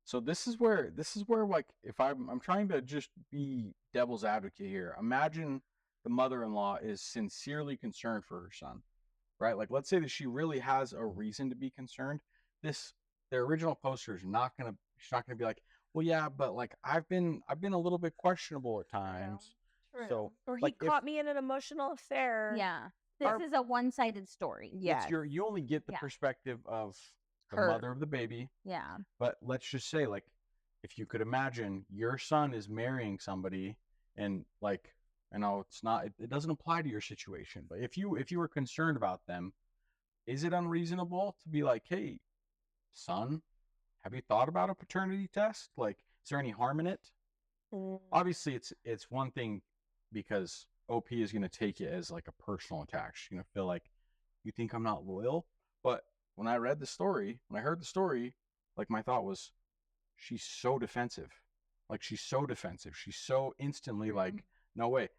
so this is where like if I'm trying to just be devil's advocate here. Imagine the mother-in-law is sincerely concerned for her son, right? Like let's say that she really has a reason to be concerned. The original poster is not gonna she's not gonna be like, well, yeah, but like I've been a little bit questionable at times. So Or he like, if caught me in an emotional affair. Yeah, this Or- is a one-sided story. Yes. you only get the Yeah. perspective of the Her. mother of the baby. Yeah, But let's just say, like, if you could imagine your son is marrying somebody, and like, I know it's not, it doesn't apply to your situation, but if you were concerned about them, is it unreasonable to be like, hey, son, have you thought about a paternity test? Like, is there any harm in it? Mm. Obviously, it's one thing because OP is going to take it as like a personal attack. She's going to feel like, you think I'm not loyal? But when I heard the story, like my thought was, she's so defensive. Like she's so defensive. She's so instantly like, no way.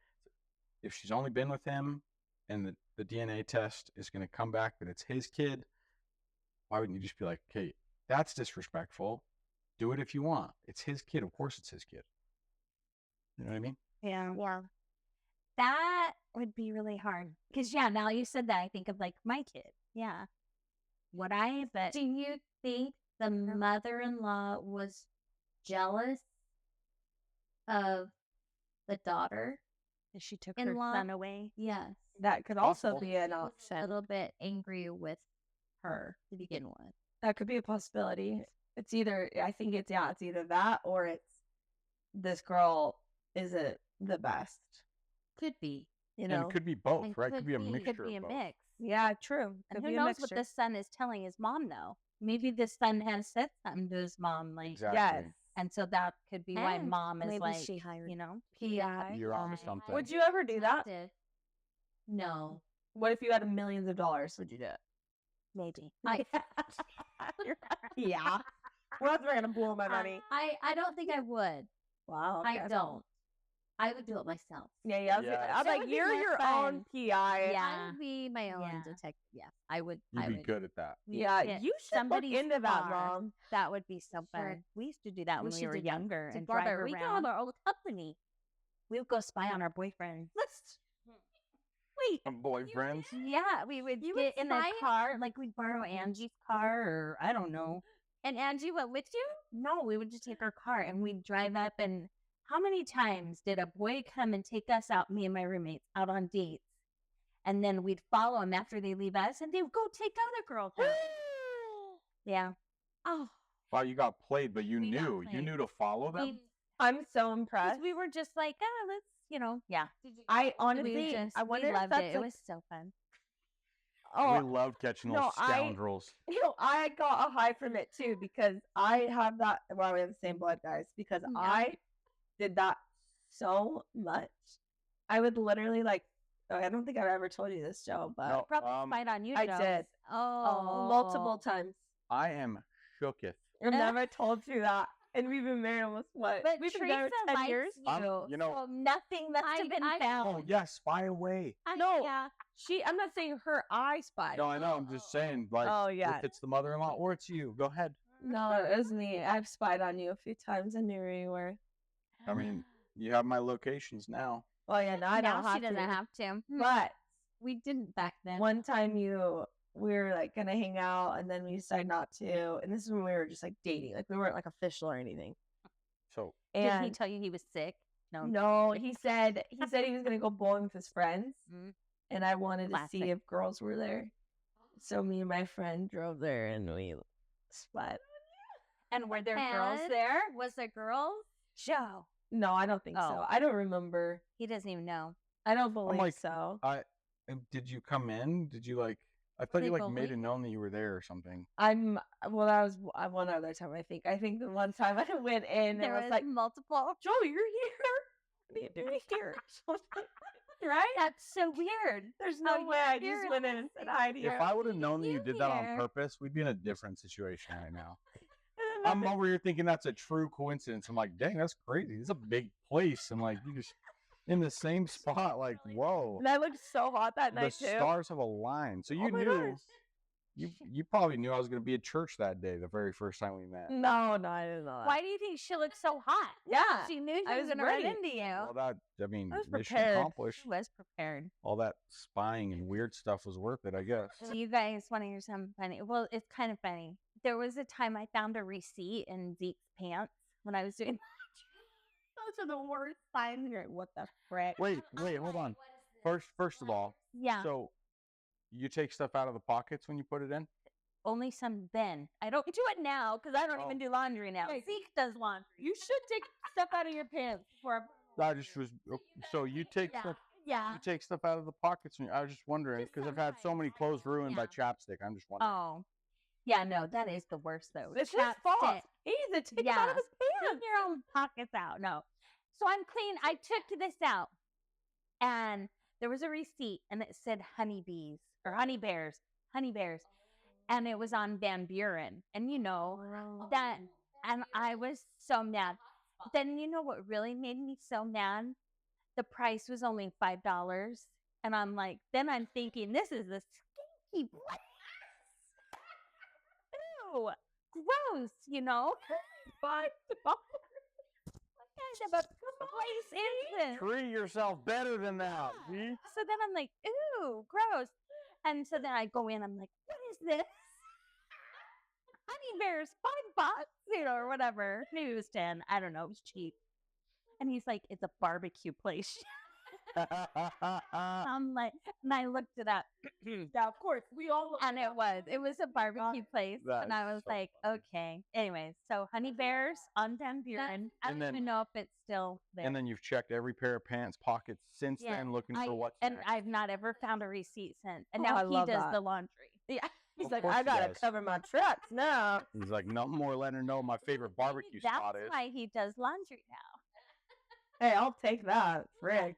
If she's only been with him and the DNA test is going to come back that it's his kid, why wouldn't you just be like, okay, that's disrespectful. Do it if you want. It's his kid. Of course it's his kid. You know what I mean? yeah. That would be really hard. Because, now you said that, I think of like my kid. Yeah. But Do you think the mother-in-law was jealous of the daughter? she took in-law? her son away. Yes. That could also Possible. be an Was a option. little bit angry with her to begin with. That could be a possibility. It's either, I think it's either that or it's this girl isn't the best. Could be. You And know? it could be both, And right? Could be a mixture Could be a of both. mix. Yeah, true. And Could who be a knows what mixture. this son is telling his mom, though? Maybe this son has said something to his mom, like, Exactly. Yes. and so that could be why And mom is maybe like, she hired PI. You're onto something. Would you ever do that? No. What if you had millions of dollars? Would you do it? maybe. Yeah. Well, that's where I'm gonna blow my money. I don't think I would. Wow. I don't. I would do it myself. Yeah. I was Yeah. like, That would be you're more your fun. own PI. Yeah. I would be my own Yeah. detective. Yeah, I would. You'd I be would. good at that. Yeah, get you should look somebody's into that, car. Mom. That would be so Sure. fun. We used to do that We when we should were do that. younger To and Barbara, drive we can around. have our own company. We would go spy on our boyfriends. Wait. Boyfriends? Yeah, we would You would get in a spy on- car, like we'd borrow Angie's car, or I don't know. And Angie went with you? No, we would just take our car and we'd drive up. And how many times did a boy come and take us out, me and my roommates, out on dates? And then we'd follow them after they leave us, and they would go take other girls out. Yeah. Oh, Wow, you got played, but you We got knew. You played. knew to follow them? We, I'm so 'cause impressed. we were just like, let's, yeah. I honestly, I wonder we if loved that's it. It like- was so fun. We oh, loved catching no, those I- scoundrels. I got a high from it too because I have that. Well, we have the same blood, guys. Because Yeah. I did that so much. I would literally like. I don't think I've ever told you this, Joe, but No, Probably spied on you, I Joe. did oh, multiple times. I am shooketh. I've never told you that, and we've been married almost what? But we've been Teresa married 10 likes years. you, You know- so nothing must have been I- found. Oh, yeah, spy away. No. Yeah. I'm not saying her. I spied. No, I know. I'm just saying, like, Oh, yeah. if it's the mother-in-law or it's you, go ahead. No, it was me. I've spied on you a few times. I knew where you were. I mean, You have my locations now. Well, yeah, now I now don't have she doesn't to. have to. But We didn't back then. one time we were like gonna hang out, and then we decided not to. And this is when we were just like dating, like we weren't like official or anything. So Did he And tell you he was sick? no, he said he was gonna go bowling with his friends, Mm. and I wanted to Classic. see if girls were there. So me and my friend drove there, and we split. And were there girls And there? Was there girls? Joe. No, I don't think so. Oh. I don't remember. He doesn't even know. I don't believe like, so. did you come in? Did you like? I thought They you like bullied made it you? known that you were there or something. That was one other time. I think the one time I went in, and There I was was like, multiple. Joe, you're here. What are you doing here? Right? That's so weird. There's no way I you're just went in and said hi to you. If I would have known that you you did that on here? purpose, we'd be in a different situation right now. And then I'm over here thinking that's a true coincidence. I'm like, dang, that's crazy. It's a big place, and like you just in the same spot. Like, whoa, and I looked so hot that the night too. stars have aligned. So you Oh my knew. gosh. You probably knew I was going to be at church that day, the very first time we met. No, I didn't know that. Why do you think she looked so hot? Yeah. She knew she I was was going to run ready. into you. Well, that I mean, I was mission prepared. accomplished. She was prepared. All that spying and weird stuff was worth it, I guess. Do you guys want to hear something funny? Well, it's kind of funny. There was a time I found a receipt in Zeke's pants when I was doing. Those are the worst signs. You're like, what the frick? Wait, hold on. First of all, Yeah, so you take stuff out of the pockets when you put it in? only some then. I don't do it now because I don't Oh. even do laundry now. Hey. Zeke does laundry. You should take stuff out of your pants before. I just was so you take Yeah. stuff. Yeah. You take stuff out of the pockets. I was just wondering Just because I've had so many clothes ruined by chapstick. I'm just wondering. Oh, yeah, no, that is the worst though. It's his Chapstick. fault. He needs to take it out of his Take pants. your own pockets out. No. So I'm clean. I took this out and there was a receipt and it said honeybees or honey bears. And it was on Van Buren. And you know that, and I was so mad. Then you know what really made me so mad? The price was only $5. And I'm like, then I'm thinking, this is a stinky place. Ew, gross, you know? But What kind of a place is this? Treat yourself better than that. See? So then I'm like, ooh, gross. And so then I go in, I'm like, what is this? Honey bears, $5, you know, or whatever. Maybe it was 10. I don't know. It was cheap. And he's like, it's a barbecue place. I'm like, and I looked it up. yeah, of course, we all. And it was a barbecue place. That And I is was so like, funny. okay. Anyways, so Honey Bears on Van Buren. I And don't then- even know if it's still there. And then you've checked every pair of pants pockets since Yeah, then, looking for what's and next. I've not ever found a receipt since. And Oh, now I he love does that. the laundry. Yeah, he's Of like, course I he gotta does. cover my tracks now. He's like, no more letting her know my favorite barbecue That's spot is. why he does laundry now. Hey, I'll take that. Frick.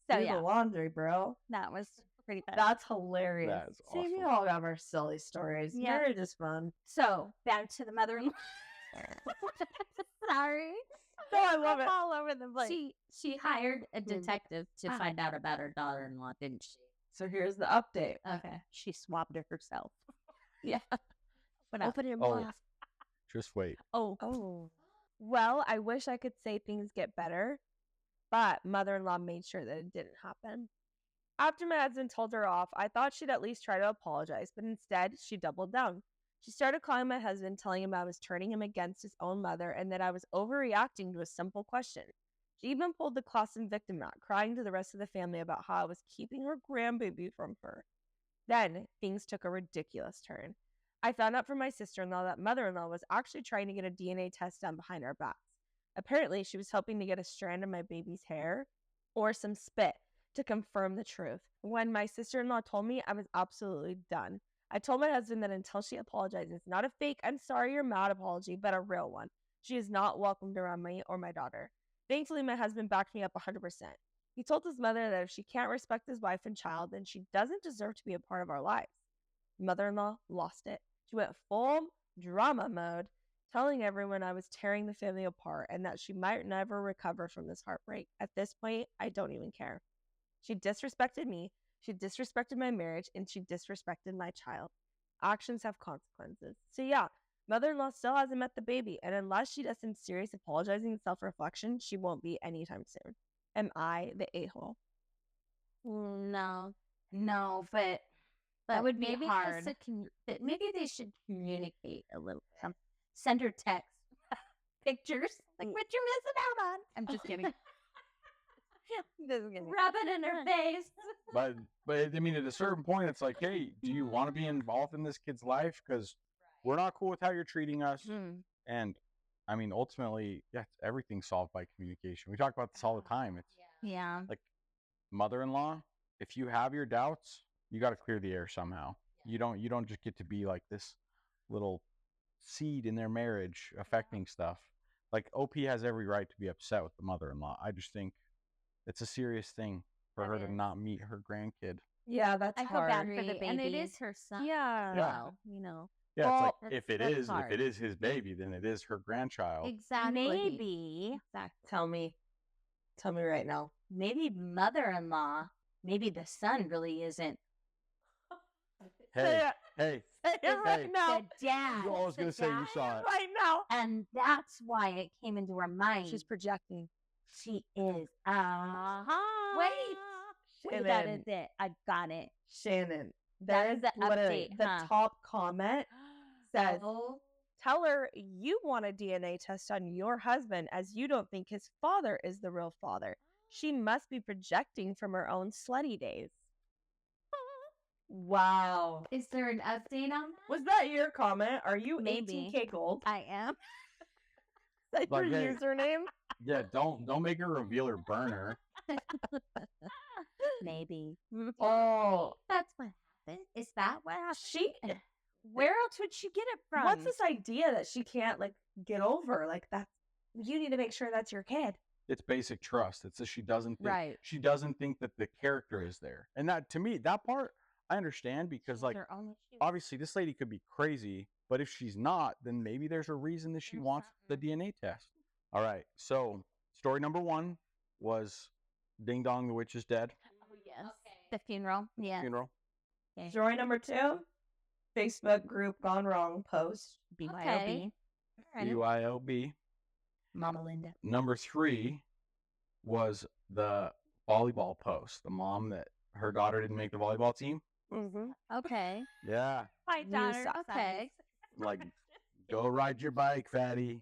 So Do yeah, the laundry, bro. that was pretty fun. That's hilarious. That is See, we awesome. all have our silly stories. Yeah. They're just fun. So back to the mother-in-law. Sorry. No, I love it. All over the place. She hired a detective to find out about her daughter-in-law, didn't she? So here's the update. Okay. She swabbed her herself. Yeah. What else? Open your Oh. mouth. Just wait. Oh, Oh. Well, I wish I could say things get better, but mother-in-law made sure that it didn't happen. After my husband told her off, I thought she'd at least try to apologize, but instead, she doubled down. She started calling my husband, telling him I was turning him against his own mother and that I was overreacting to a simple question. She even pulled the Clausen victim out, crying to the rest of the family about how I was keeping her grandbaby from her. Then, things took a ridiculous turn. I found out from my sister-in-law that mother-in-law was actually trying to get a DNA test done behind our backs. Apparently, she was hoping to get a strand of my baby's hair or some spit to confirm the truth. When my sister-in-law told me, I was absolutely done. I told my husband that until she apologizes, not a fake "I'm sorry you're mad" apology, but a real one, she is not welcomed around me or my daughter. Thankfully, my husband backed me up 100%. He told his mother that if she can't respect his wife and child, then she doesn't deserve to be a part of our lives. Mother-in-law lost it. She went full drama mode, telling everyone I was tearing the family apart and that she might never recover from this heartbreak. At this point, I don't even care. She disrespected me, she disrespected my marriage, and she disrespected my child. Actions have consequences. So yeah, Mother-in-law still hasn't met the baby, and unless she does some serious apologizing and self-reflection, she won't be anytime soon. Am I the a-hole? No. No, but But that would be maybe hard. Maybe they should communicate a little bit. Send her text pictures. Like, Mm. what you missing out on? I'm just kidding. Just kidding. Rub it in her face. But I mean, at a certain point, it's like, hey, do you want to be involved in this kid's life? Because we're not cool with how you're treating us. Mm. And I mean, ultimately, yeah, everything's solved by communication. We talk about this all the time. It's Yeah. like mother-in-law. If you have your doubts, you got to clear the air somehow. You don't just get to be like this little seed in their marriage affecting stuff. Like OP has every right to be upset with the mother-in-law. I just think it's a serious thing for That her to is. not meet her grandkid. Yeah, that's I feel bad hard. for the And it baby. is her son. Yeah. Yeah. So, you know. Yeah, Well, it's like if that's if hard. it is his baby, then it is her grandchild. Exactly. Maybe Exactly. Tell me right now. mother-in-law, maybe the son really isn't Hey, hey, Say it right Hey. now. the dad. I was the gonna say you dad. saw it. Right now. And that's why it came into her mind. She's projecting. She is. Wait, Shannon. that is it. I got it. Shannon. That That is is the literally update, the huh? top comment says, Oh, tell her you want a DNA test on your husband as you don't think his father is the real father. She must be projecting from her own slutty days. Wow. Is there an update on that? Was that your comment? Are you Maybe. 18K gold? I am. Is that Like, your hey. username? Yeah, don't make her reveal her burner. Maybe. Oh, That's what happened. Is that what happened? she. Where else would she get it from? What's this idea that she can't like get over? Like that's you need to make sure that's your kid. It's basic trust. It's that she doesn't think Right. she doesn't think that the character is there. And that to me, that part I understand because like Her own issue. obviously this lady could be crazy, but if she's not, then maybe there's a reason that she There's wants the DNA test. All right. So story number 1 was Ding Dong, the witch is dead. Oh, yes. The funeral. Yeah. Funeral. Okay. Story number 2, Facebook group gone wrong post. BYOB. BYOB. Mama Linda. Number 3 was the volleyball post. The mom that her daughter didn't make the volleyball team. Mm-hmm. Okay. Yeah. My daughter Okay. Like, go ride your bike, fatty.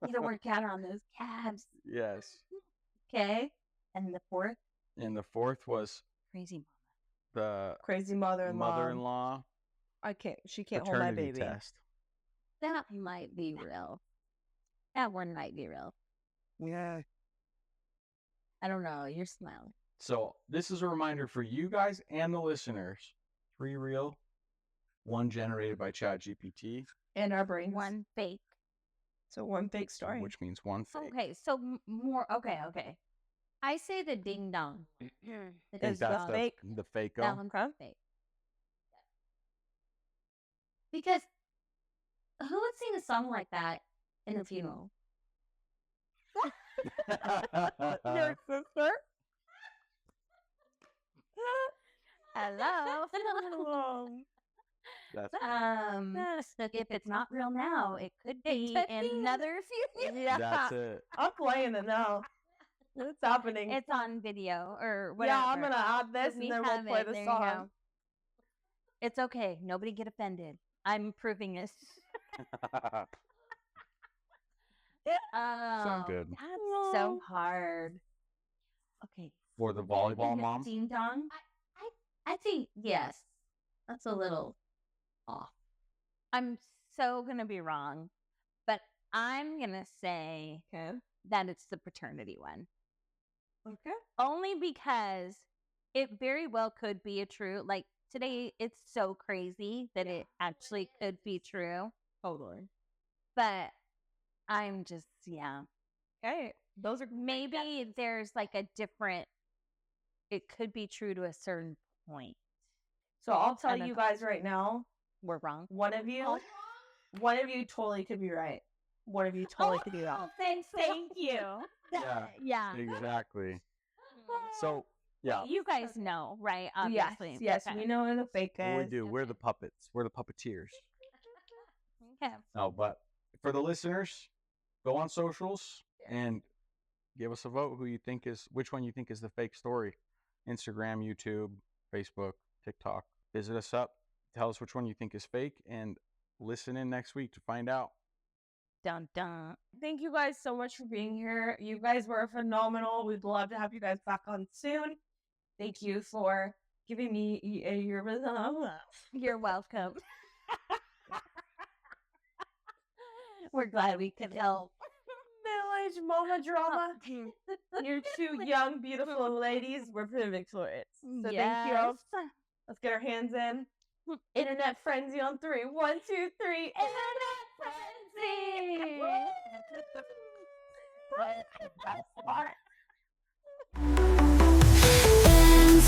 Need to work out on those calves. Yes. Okay. And the fourth, And the 4th was crazy mama. the Crazy mother-in-law. mother-in-law She can't hold my paternity baby. test. That might be real. That one might be real. Yeah. I don't know. You're smiling. So this is a reminder for you guys and the listeners. 3 real, 1 generated by ChatGPT, And our brains. One fake. So one fake story. which means 1 fake. Okay. So more. Okay. Okay. I say the ding dong. The I think Is the that's fake- the fake. That one's Okay. fake. Because who would sing a song like that in a funeral? Your sister? Hello. That's If it's not real now, it could be could in be. another few. Yeah. that's it. I'm playing it now. It's happening. It's on video or whatever. yeah, I'm gonna add this We and then we'll have play it. the There you song. go. It's okay. Nobody get offended. I'm proving this. Oh, So good. That's so hard. Okay. For the volleyball Miss mom. Ding dong. I think yes. That's a little off. I'm so gonna be wrong, but I'm gonna say Okay. that it's the paternity one. Okay. Only because it very well could be a true. Like today, it's so crazy that it actually could be true. Totally. But I'm just Okay. Those are maybe there's like a different. It could be true to a certain point. So I'll tell And you a- guys right now, We're wrong. one of you totally could be right. One of you totally could be wrong. Thank you. Yeah. Yeah. Exactly. So yeah, You guys know, right? Yes, Obviously. yes, Okay. we know who the fake what we is. do. We're the puppets. We're the puppeteers. Okay. No, but for the listeners, go on socials and give us a vote. Which one you think is the fake story? Instagram, YouTube, Facebook, TikTok. Visit us up. Tell us which one you think is fake, and listen in next week to find out. Dun dun. Thank you guys so much for being here. You guys were phenomenal. We'd love to have you guys back on soon. Thank you for giving me your You're welcome. We're glad we could help. middle-aged mama drama. You're two young, beautiful ladies. We're pretty victorious. So thank you. Let's get our hands in. Internet frenzy on 3. 1, 2, 3. Internet frenzy.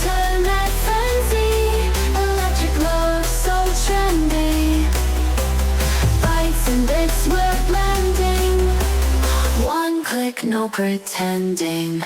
Internet frenzy, electric love so trendy. Bytes and bits we're blending. One click, no pretending.